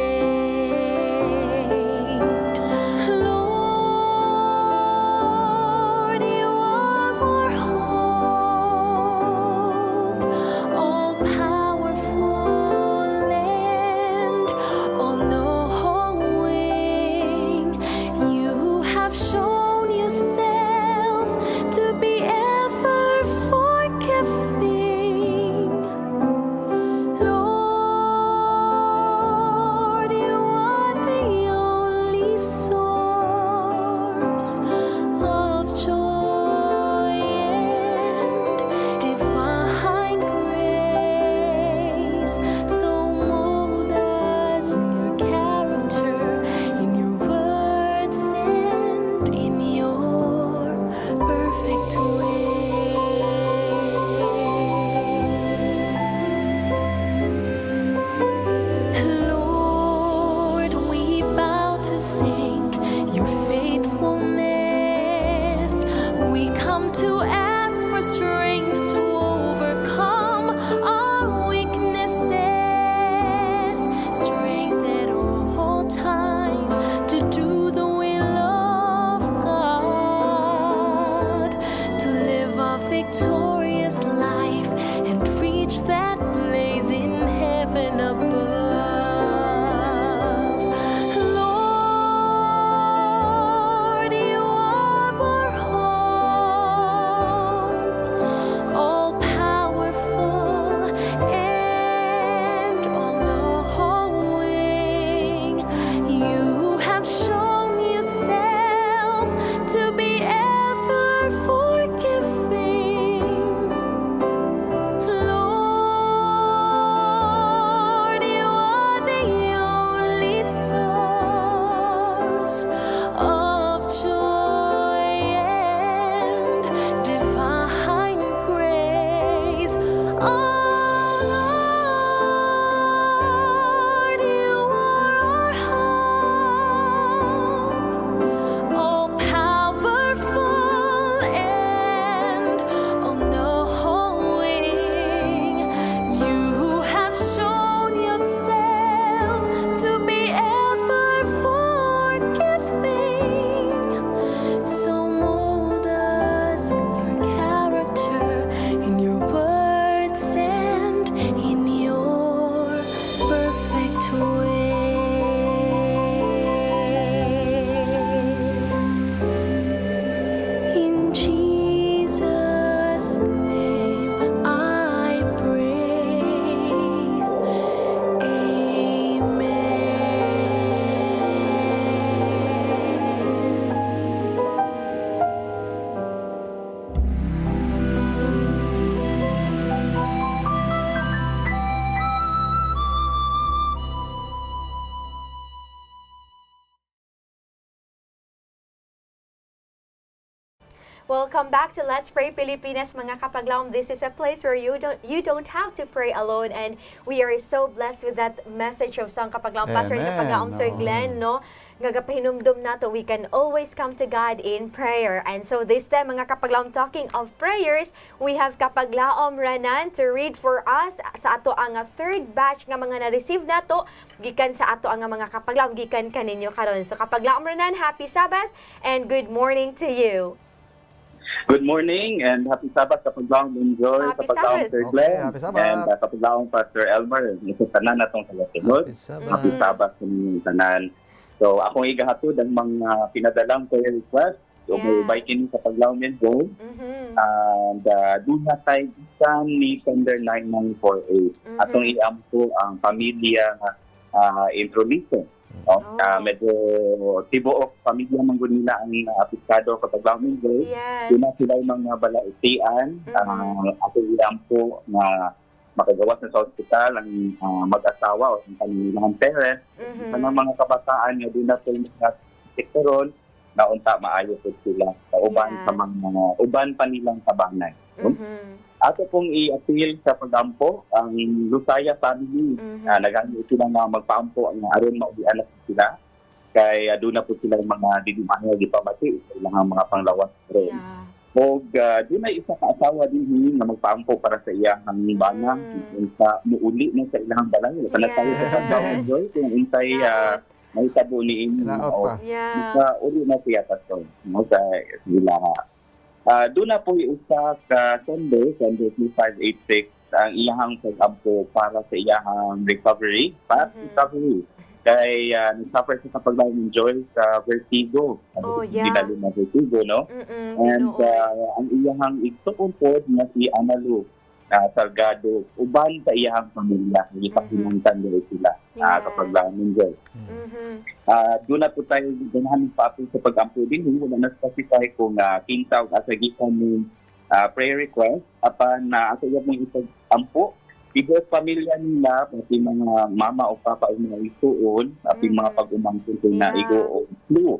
Lord, you are our hope, all powerful and all knowing. You have shown yourself to be ever forgiving. victorious life and reach that place in heaven above. Lord, you are our hope, all powerful and all knowing. You have shown yourself to be ever forgiving. Lord, you are the only source of joy and divine grace. Oh Lord, you are our hope, all powerful and all knowing. You have shown yourself to be ever forgiving. So mold us in your character, in your words, and in your perfect ways. In Jesus' name I pray. Amen. Welcome back to Let's Pray Pilipinas, mga kapaglaom. This is a place where you don't have to pray alone, and we are so blessed with that message of sang kapaglaom Pastor Amen. kapaglaom Sir Glenn, no? Gagapahinumdum nato, we can always come to God in prayer. And so this time, mga kapaglaom, talking of prayers, we have kapaglaom Ranan to read for us sa ato ang third batch nga mga na-receive nato gikan sa ato ang mga kapaglaom gikan kaninyo karon. So kapaglaom Ranan, happy Sabbath and good morning to you. Good morning and happy Sabbath kapaglaong Enjoy, Happy kapaglaong Sabbath. Sir Okay, Glenn, happy Sabbath. and kapaglaong Pastor Elmer. Ito tanan natong tagasunod. Happy Sabbath. Happy Sabbath sa inyong tanan. So akong igahatod ang mga pinadalang prayer request. So may Yes. ubay kini sa kapaglaong Enjoy. And do na tayo isan ni Sender 9948. Atong iampo ang pamilya Intromission. Oh. Medyo tibuok pamilya man gud nila ang apiskado kapaglaong Enjoy. Yes. Yun na sila yung mga balaitian. Ako iyan po na makagawas na sa ospital ang mag-asawa o ang kanilang parents. Sa mga kabataan nga din na po yung mga sektoron na unta maayo po sila sa uban Yes. sa mga uban pa nilang tabanay. Ato pong i-appeal sa pagampo ang Lusaya family. Nagano sila na magpaampo ang aron maulian na sila. Kay aduna po sila yung mga didimayo di pamati sa ilang mga panglawas ron. Yeah. O doon ay isa ka asawa din na magpaampo para sa iyang bana. Sa muuli na sa ilang balay. Kana tayo sa pagkaon Joy kung untay may tabo ni Naot pa. Yeah. sa uli na siya tato. Mo sa sila. Doon na po isa ka Sunday 2586 ang iyang pag-ampo para sa iyang recovery, fast recovery. Kay suffer sa kapaglaong Joy sa vertigo. Oh, yeah. Dinalo na vertigo, no? And ang iyang igtukong po na si Analu Salgado, uban sa iyang pamilya. Hindi pa pinuntan nila sila Yes. kapaglaong Joy. Doon na po tayo ganahan pa po sa pag-ampo din. Hindi mo na na-specify kung kintaw at sagitan ng prayer request. Apan na asa yung mga isang-ampo. Ibig pamilya nila, pati mga mama o papa o mga isuon, pati mga pag-umangkin na Yeah. igo o flu.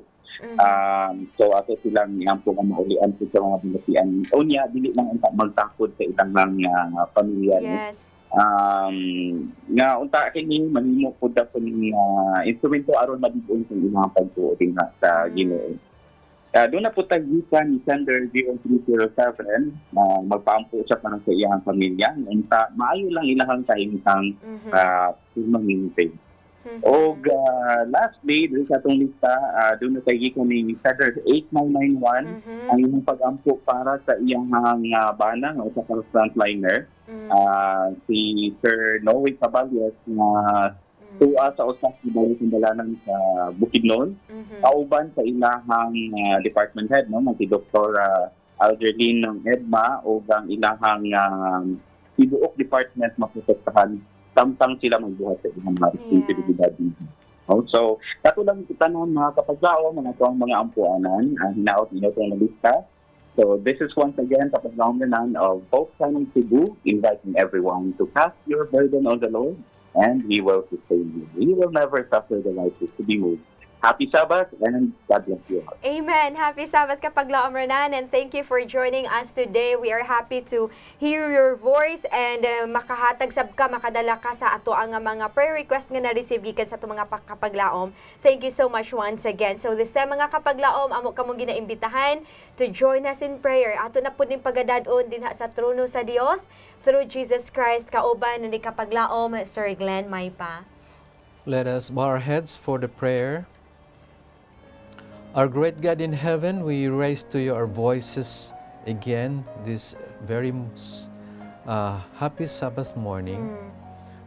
So ato silang iampo nga maulian po sa mga binatian. O niya, dili lang ang magtakod sa ilang mga pamilya. Yes. Nga unta kini manimo pud ko ni instrumento aron madibuon sa ilang pagtuo din sa Ginoo. Doon na po tagitan ni Sender 0307 na magpaampo siya para sa iyang pamilya. Unta maayo lang ilahang kahimtang mamingpig. O lastly, doon sa atong lista, doon na tayo ko ni Feather 8991 ang inyong pag-ampo para sa iyang bana o sa frontliner. Si Sir Noe Caballos na tuwa sa usap ng Sindalanan sa Bukidnon, kauban sa ilahang department head, no, si Dr. Algerline ng EDMA o ang ilahang Ibuok Department mapupuntahan samtang sila magbuhat sa ilang responsibilidad. So, katulang kita ng mga kapaglao, mga tuwang mga ampuanan, hinaot ninyo itong lista. So, this is once again kapaglaonan of Hope Shining Cebu, inviting everyone to cast your burden on the Lord, and He will sustain you. He will never suffer the righteous to be moved. Happy Sabbath, and God bless you all. Amen. Happy Sabbath Kapaglaom Renan, and thank you for joining us today. We are happy to hear your voice and makahatag sab ka, makadala ka sa ato ang mga prayer request nga na-receive gikan sa ato mga kapaglaom. Thank you so much once again. So this time mga kapaglaom, amo kamong ginaimbitahan to join us in prayer. Ato na pud ning pagadadon dinha sa trono sa Dios through Jesus Christ, kauban ni kapaglaom Sir Glenn Maypa. Let us bow our heads for the prayer. Our great God in heaven, we raise to you our voices again this very happy Sabbath morning,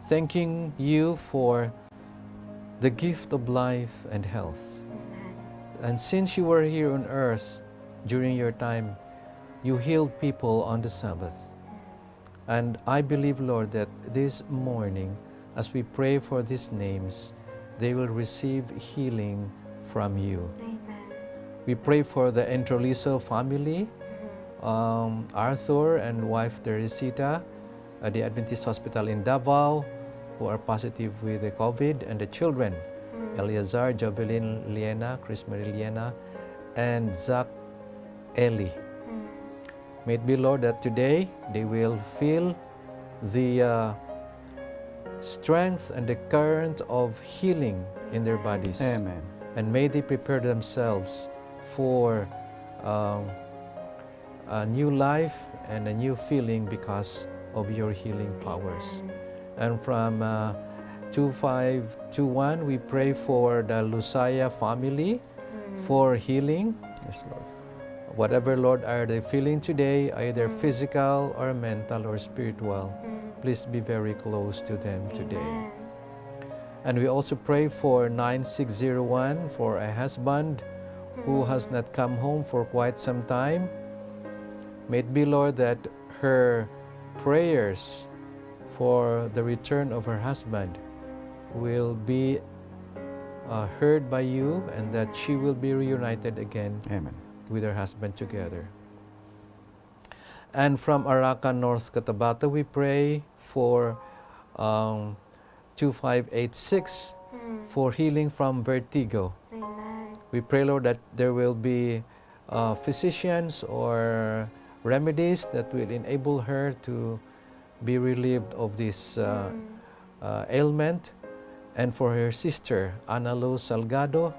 thanking you for the gift of life and health. And since you were here on earth during your time, you healed people on the Sabbath. And I believe, Lord, that this morning, as we pray for these names, they will receive healing from you. Amen. We pray for the Entrolizo family, Arthur and wife Teresita at the Adventist Hospital in Davao, who are positive with the COVID, and the children, Eleazar, Jovelyn, Liena, Chris Marie Liena, and Zach Eli. May it be, Lord, that today they will feel the strength and the current of healing in their bodies. Amen. And may they prepare themselves for a new life and a new feeling because of your healing powers. And from 2521, we pray for the Lusaya family for healing. Yes, Lord. Whatever, Lord, are they feeling today, either physical or mental or spiritual, please be very close to them today. And we also pray for 9601, for a husband who has not come home for quite some time. May it be, Lord, that her prayers for the return of her husband will be heard by you, and that she will be reunited again Amen. with her husband together. And from Arakan, North Cotabato, we pray for 2586 for healing from vertigo. Amen. We pray, Lord, that there will be physicians or remedies that will enable her to be relieved of this ailment. And for her sister, Ana Lu Salgado,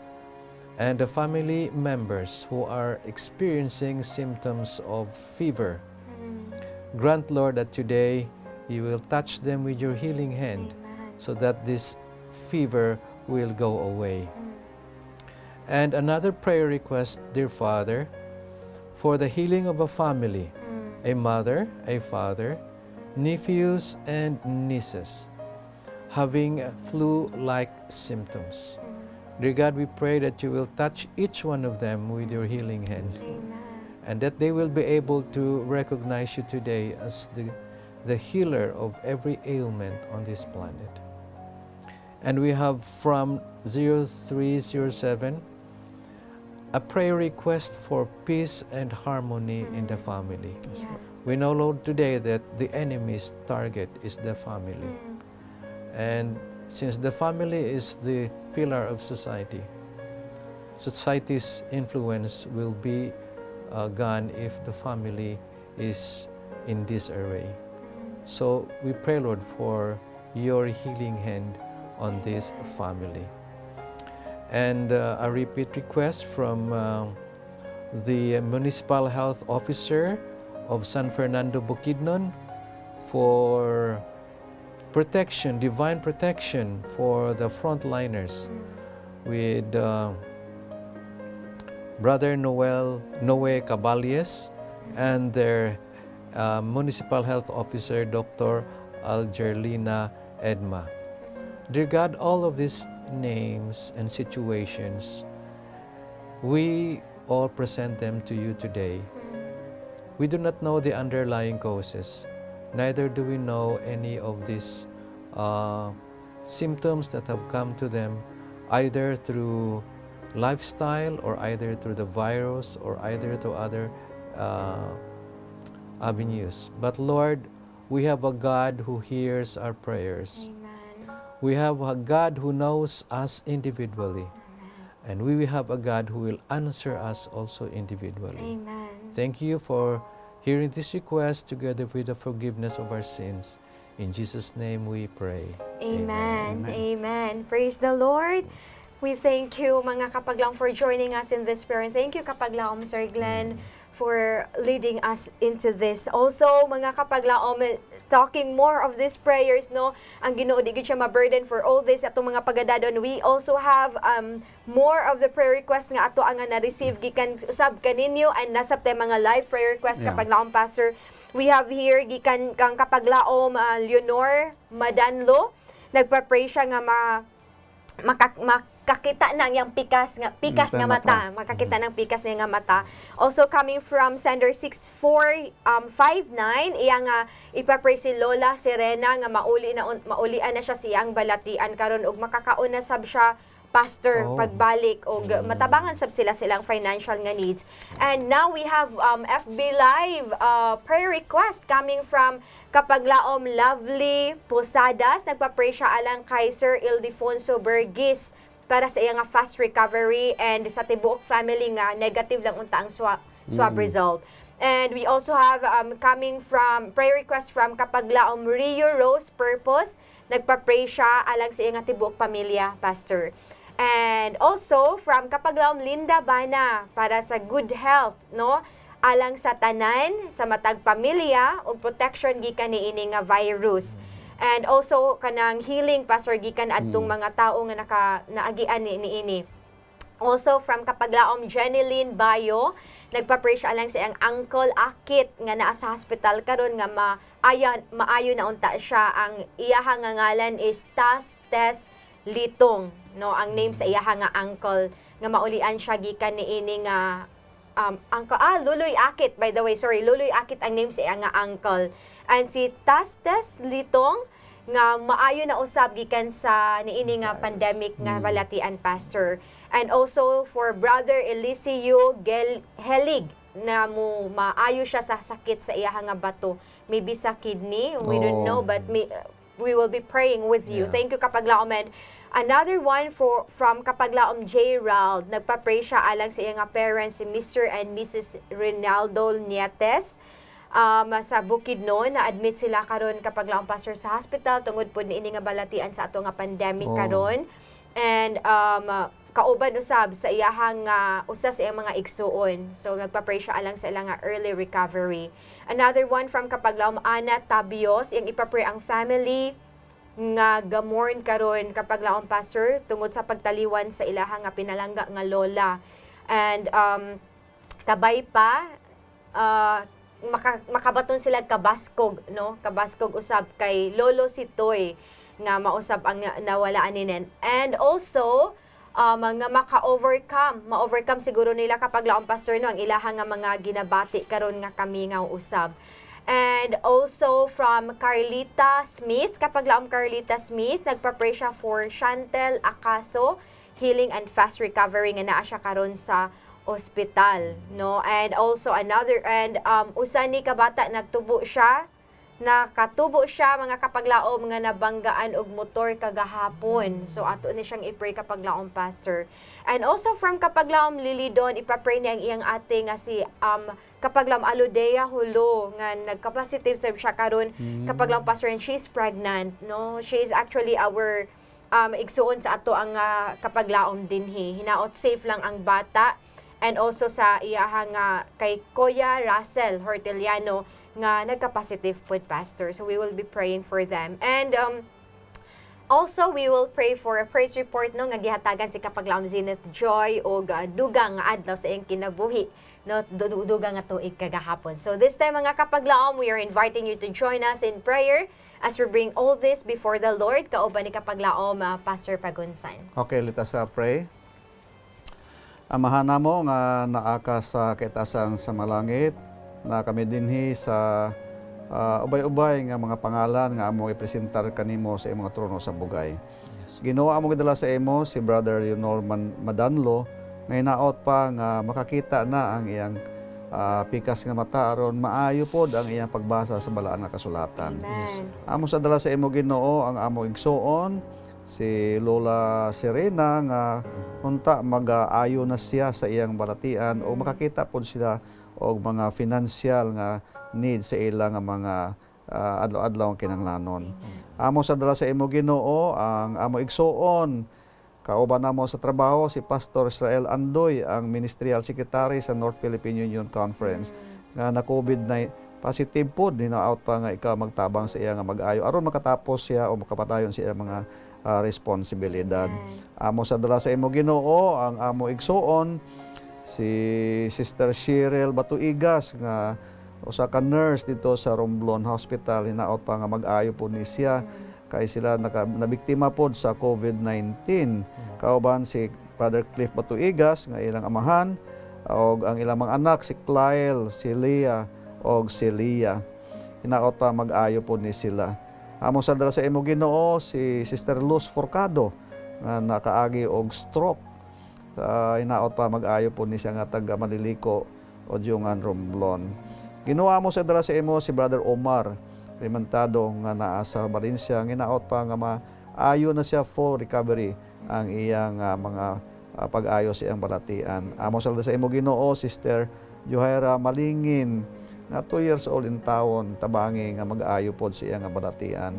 and the family members who are experiencing symptoms of fever. Grant, Lord, that today you will touch them with your healing hand, so that this fever will go away. And another prayer request, dear Father, for the healing of a family, a mother, a father, nephews, and nieces, having flu-like symptoms. Dear God, we pray that you will touch each one of them with your healing hands, and that they will be able to recognize you today as the healer of every ailment on this planet. And we have from 0307 a prayer request for peace and harmony in the family. We know, Lord, today that the enemy's target is the family. And since the family is the pillar of society, society's influence will be gone if the family is in disarray. So we pray, Lord, for your healing hand on this family. And a repeat request from the Municipal Health Officer of San Fernando, Bukidnon, for protection, divine protection for the frontliners with Brother Noe Cabalies and their Municipal Health Officer, Dr. Algerlina Edma. Dear God, all of these names and situations, we all present them to you today. We do not know the underlying causes, neither do we know any of these symptoms that have come to them, either through lifestyle or either through the virus or either to other avenues. But Lord, we have a God who hears our prayers. Amen. We have a God who knows us individually. And we will have a God who will answer us also individually. Amen. Thank you for hearing this request together with the forgiveness of our sins. In Jesus' name we pray. Amen. Amen. Praise the Lord. We thank you, mga kapaglaom, for joining us in this prayer. And thank you, kapaglaom, Sir Glenn, for leading us into this. Also, mga kapaglaom, talking more of these prayers, no? Ang Ginoo di gyud siya ma-burden for all this atong mga pagadadon. We also have more of the prayer requests nga ato ang na-receive gikan usab kaninyo and nasab tay mga live prayer requests Yeah. kapaglaom, Pastor. We have here gikan kang kapaglaom Leonor Madanlo. Nagpa-pray siya nga makakita na ang pikas nga mata, makakita ng pikas nga mata. Also coming from sender 6459, iya nga ipapray si Lola Serena nga maulian na siya siyang balatian karon ug makakaon na sab siya, Pastor, Oh. pagbalik og matabangan sab silang financial nga needs. And now we have FB Live prayer request coming from kapaglaom Lovely Posadas. Nagpa-pray siya alang kay Sir Ildefonso Bergis para sa iya nga fast recovery and sa tibuok family nga negative lang unta ang swab result. And we also have coming from prayer request from kapaglaom Rio Rose Purpose. Nagpa-pray siya alang sa iya nga tibuok pamilya, Pastor. And also from kapaglaom Linda Bana para sa good health, no? Alang sa tanan, sa matag pamilya ug protection gikan niini nga virus. And also kanang healing, Pastor, gikan adtong mga tao nga naagian niini. Also from kapaglaom Jeneline Bayo, nagpa-pray siya alang sa iyang uncle Akit nga naa sa hospital karon nga maayo na unta siya. Ang iyahang nga ngalan is Tastes Litong, no? Ang name sa iyahang nga uncle nga maulian siya gikan niini nga Luloy Akit, by the way, sorry, Luloy Akit ang name sa iyang nga uncle. And si Tastes Litong nga maayo na usab gikan sa niini nga pandemic nga balatian, Pastor. And also for Brother Eliseo Helig na maayo siya sa sakit sa iyang nga bato. Maybe sa kidney, we don't know, but we will be praying with you. Yeah. Thank you, kapaglaom. And another one from kapaglaom J. Rald. Nagpa-pray siya alang sa iyang nga parents, si Mr. and Mrs. Rinaldo Nietes. Sa Bukidnon, na-admit sila karon kapaglaom, Pastor, sa hospital tungod po niini nga balatian sa ato nga pandemic karon. And kauban usab sa iyahang usa sa iyang mga igsuon. So nagpa-pray siya alang sa ilang nga early recovery. Another one from kapaglaom Ana Tabios, iyang ipapray ang family nga gamorn karon kapaglaom, Pastor, tungod sa pagtaliwan sa ilahang nga pinalangga nga lola. And kabay pa makabaton sila kabaskog, no? Kabaskog usab kay Lolo Sitoy nga mausab ang nawalaan ninen. And also mga ma-overcome siguro nila kapaglaom, Pastor, no, ang ilahang nga mga ginabati karon nga kami nga usab. And also from Carlita Smith, kapaglaom Carlita Smith, nagpa-pray siya for Chantel Acaso, healing and fast recovery nga naa siya karon sa ospital, no? And also usa ni kabata nakatubo siya mga kapaglaom nga nabanggaan og motor kagahapon. So ato ni siyang i-pray kapaglaom, Pastor. And also from kapaglaom Lilidon, ipapray niya ang iyang ate nga si kapaglaom Aludea Hulo nga nagka-positive siya karon kapaglaom, Pastor, and she's pregnant, no? She is actually our igsuon sa ato ang kapaglaom dinhi. Hinaot safe lang ang bata. And also sa iyahang kay Kuya Russell Horteliano nga nagka-positive food, Pastor. So we will be praying for them. And also, we will pray for a praise report no nga gihatagan si Kapaglaom Zenith Joy o dugang nga adlaw sa iyang kinabuhi no dugang nga tuig kagahapon. So this time mga Kapaglaom, we are inviting you to join us in prayer as we bring all this before the Lord. Kauban ni Kapaglaom Pastor Pagunsan. Okay, let us pray. Amahan namo nga naaka sa kaitasan sa malangit, na kami dinhi sa ubay-ubay nga mga pangalan nga amo ipresentar kanimo sa imong trono sa bugay. Ginoo amo gidala sa imo si Brother Leonor Madanlo nga hinaot pa nga makakita na ang iyang pikas nga mata aron maayo pod ang iyang pagbasa sa balaan nga kasulatan. Amen. Amo sa dala sa imo Ginoo ang amo igsuon si Lola Serena nga unta mag-aayo na siya sa iyang balatian o makakita pod sila og mga financial nga need sa ila nga mga adlaw-adlaw ang kinahanglanon. Amo sa dala sa imo Ginoo ang amo igsuon kauban namo sa trabaho si Pastor Israel Andoy, ang Ministerial Secretary sa North Philippine Union Conference nga na COVID na positive pod hina-out pa nga ikaw magtabang sa iya nga mag-ayo aron makatapos siya o makapatayon siya mga responsibilidad. Amo sa dala sa imo Ginoo ang amo igsuon si Sister Cheryl Batuigas nga usa ka nurse dito sa Romblon Hospital, hinaot pa nga mag-ayo po ni siya kay sila nabiktima pod sa COVID-19. Kauban si Brother Cliff Batuigas nga ilang amahan og ang ilang mga anak si Clyle, si Leah og si Leah. Hinaot pa mag-ayo po ni sila. Amo sa dala sa imo Ginoo si Sister Luz Forcado nga nakaagi og stroke. Hinaot pa mag-ayo po ni siya nga taga Maniliko o Diyungan Romblon. Ginawa mo sa dala sa imo si Brother Omar Rimantado nga naa sa Valencia. Hinaot pa nga maayo na siya full recovery ang iyang mga pag-ayo sa iyang balatian. Amo sa dala sa imo Ginoo Sister Johaira Malingin nga 2 years old in taon tabangi nga mag-ayo pod sa iyang balatian.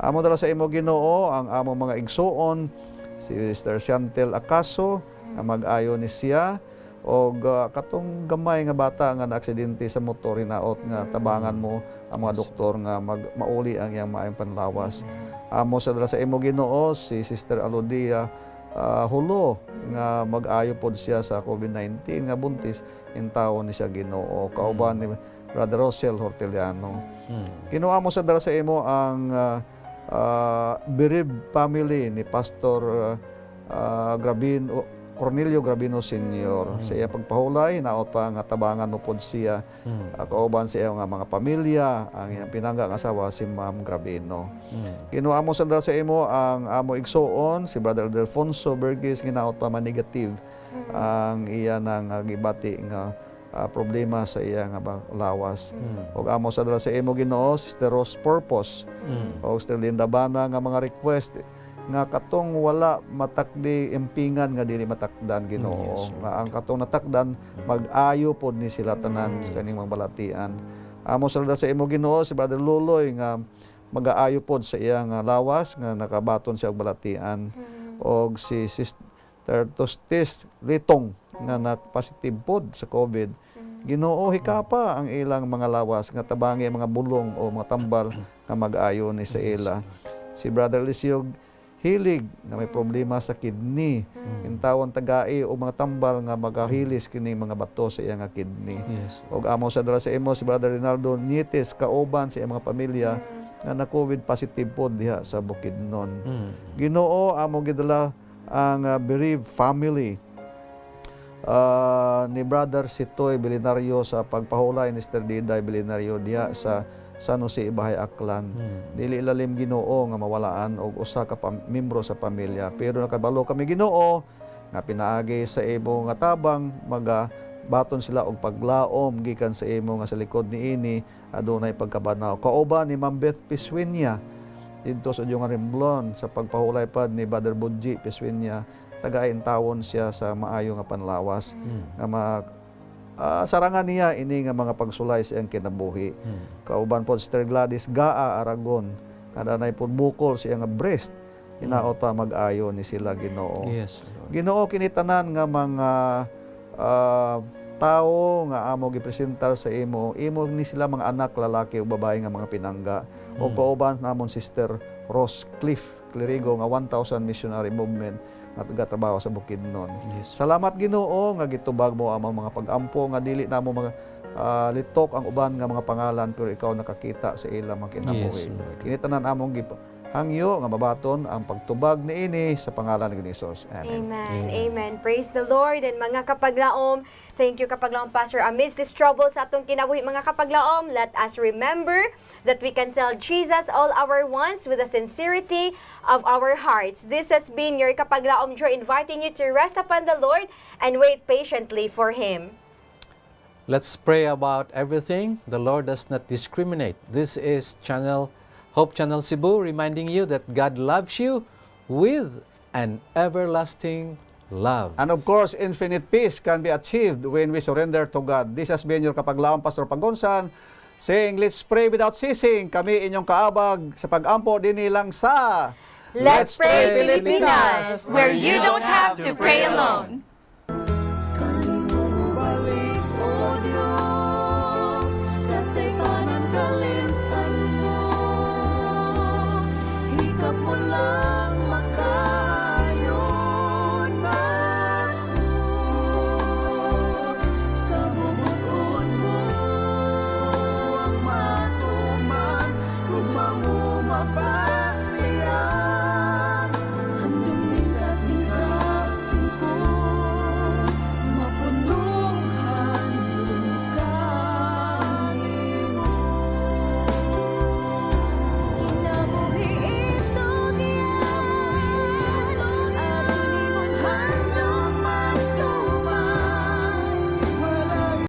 Amo dala sa imo Ginoo ang amo mga igsuon si Sister Chantel Acaso nga mag-ayo ni siya og katong gamay nga bata nga naaksidente sa motor hinaot nga tabangan mo ang mga doktor nga mauli ang iyang maayong panlawas. Amo sa dala sa imo Ginoo si Sister Alodia Hulo nga mag-ayo pod siya sa COVID-19 nga buntis in taon ni siya Ginoo. Kauban ni Brother Rosel Horteliano. Ginawa mo sa dala sa imo ang bereaved family ni Pastor Cornelio Gravino Sr. Sa iya pagpahulay, naot pa nga tabangan mo pod siya. Kauban sa iya nga mga pamilya, ang iyang pinanggang asawa si Ma'am Gravino. Kinuha mo sa dala sa imo ang amo igsuon, si Brother Delfonso Bergis, ginaot pa man-negative ang iya nang gibati nga problema sa iya nga lawas. Og amo sa dala sa imo Ginoo, Sister Rose Purpose, o Sister Linda Bana nga mga request nga katong wala matakdi impingan nga dili matakdan Ginoo. Nga ang katong natakdan mag-ayo pod ni sila tanan sa kaning mga balatian. Amo sa dala sa imo Ginoo si Brother Luloy nga mag-aayo pod sa iyang lawas nga nakabaton siya og balatian. Og si Sister Tostis Litong nga nag-positive pod sa COVID. Ginoo hikapa ang ilang mga lawas nga tabangi mga bulong o mga tambal nga mag-ayo ni sa ila. Si Brother Lisiog Hilig nga may problema sa kidney. Intawon tagai o mga tambal nga magahilis kini mga bato sa iyang kidney. Og amo sa dala sa imo si Brother Rinaldo Nietes kauban sa iyang mga pamilya nga na COVID positive pod diha sa Bukidnon. Ginoo amo gidala ang bereaved family ni Brother Sitoy Belinario sa pagpahulay ni Sister Diday Belinario diha sa San Jose Ibahay Aklan. Dili ilalim Ginoo nga mawalaan og usa ka miyembro sa pamilya, pero nakabalo kami Ginoo nga pinaagi sa imo nga tabang baton sila og paglaom gikan sa imo nga sa likod niini adunay pagkabanaw. Kauban ni Ma'am Beth Piswinya dito sa Diyungan Romblon sa pagpahulay pad ni Brother Budji Piswinya, tagain tawon siya sa maayo nga panlawas nga sarangan niya ini nga mga pagsulay sa iyang kinabuhi. Kauban po Sister Gladys Gaa Aragon kada nay pod bukol sa iyang breast, hinaot pa mag-ayo ni sila Ginoo. Ginoo kini tanan nga mga tawo nga amo gipresentar sa imo ni sila mga anak lalaki o babae nga mga pinangga o kauban namon Sister Rose Cliff Clerigo nga 1,000 missionary movement nga nagatrabaho sa Bukidnon. Yes. Salamat Ginoo nga gitubag mo among mga pag-ampo nga dili namo mga litok ang uban nga mga pangalan pero ikaw nakakita sa ilang mga kinabuhi. Yes, Lord. Kini tanan among hangyo nga mabaton ang pagtubag niini sa pangalan ni Jesus. Amen. Amen. Amen. Praise the Lord. And mga kapaglaom, thank you kapaglaom Pastor. Amidst this trouble sa atong kinabuhi mga kapaglaom, let us remember that we can tell Jesus all our wants with the sincerity of our hearts. This has been your kapaglaom Joy, inviting you to rest upon the Lord and wait patiently for Him. Let's pray about everything. The Lord does not discriminate. This is Hope Channel Cebu, reminding you that God loves you with an everlasting love. And of course, infinite peace can be achieved when we surrender to God. This has been your kapaglaom Pastor Pagonsan, saying, let's pray without ceasing. Kami inyong kaabag sa pag-ampo din nilang sa Let's Pray Pilipinas! Where you don't have to pray alone.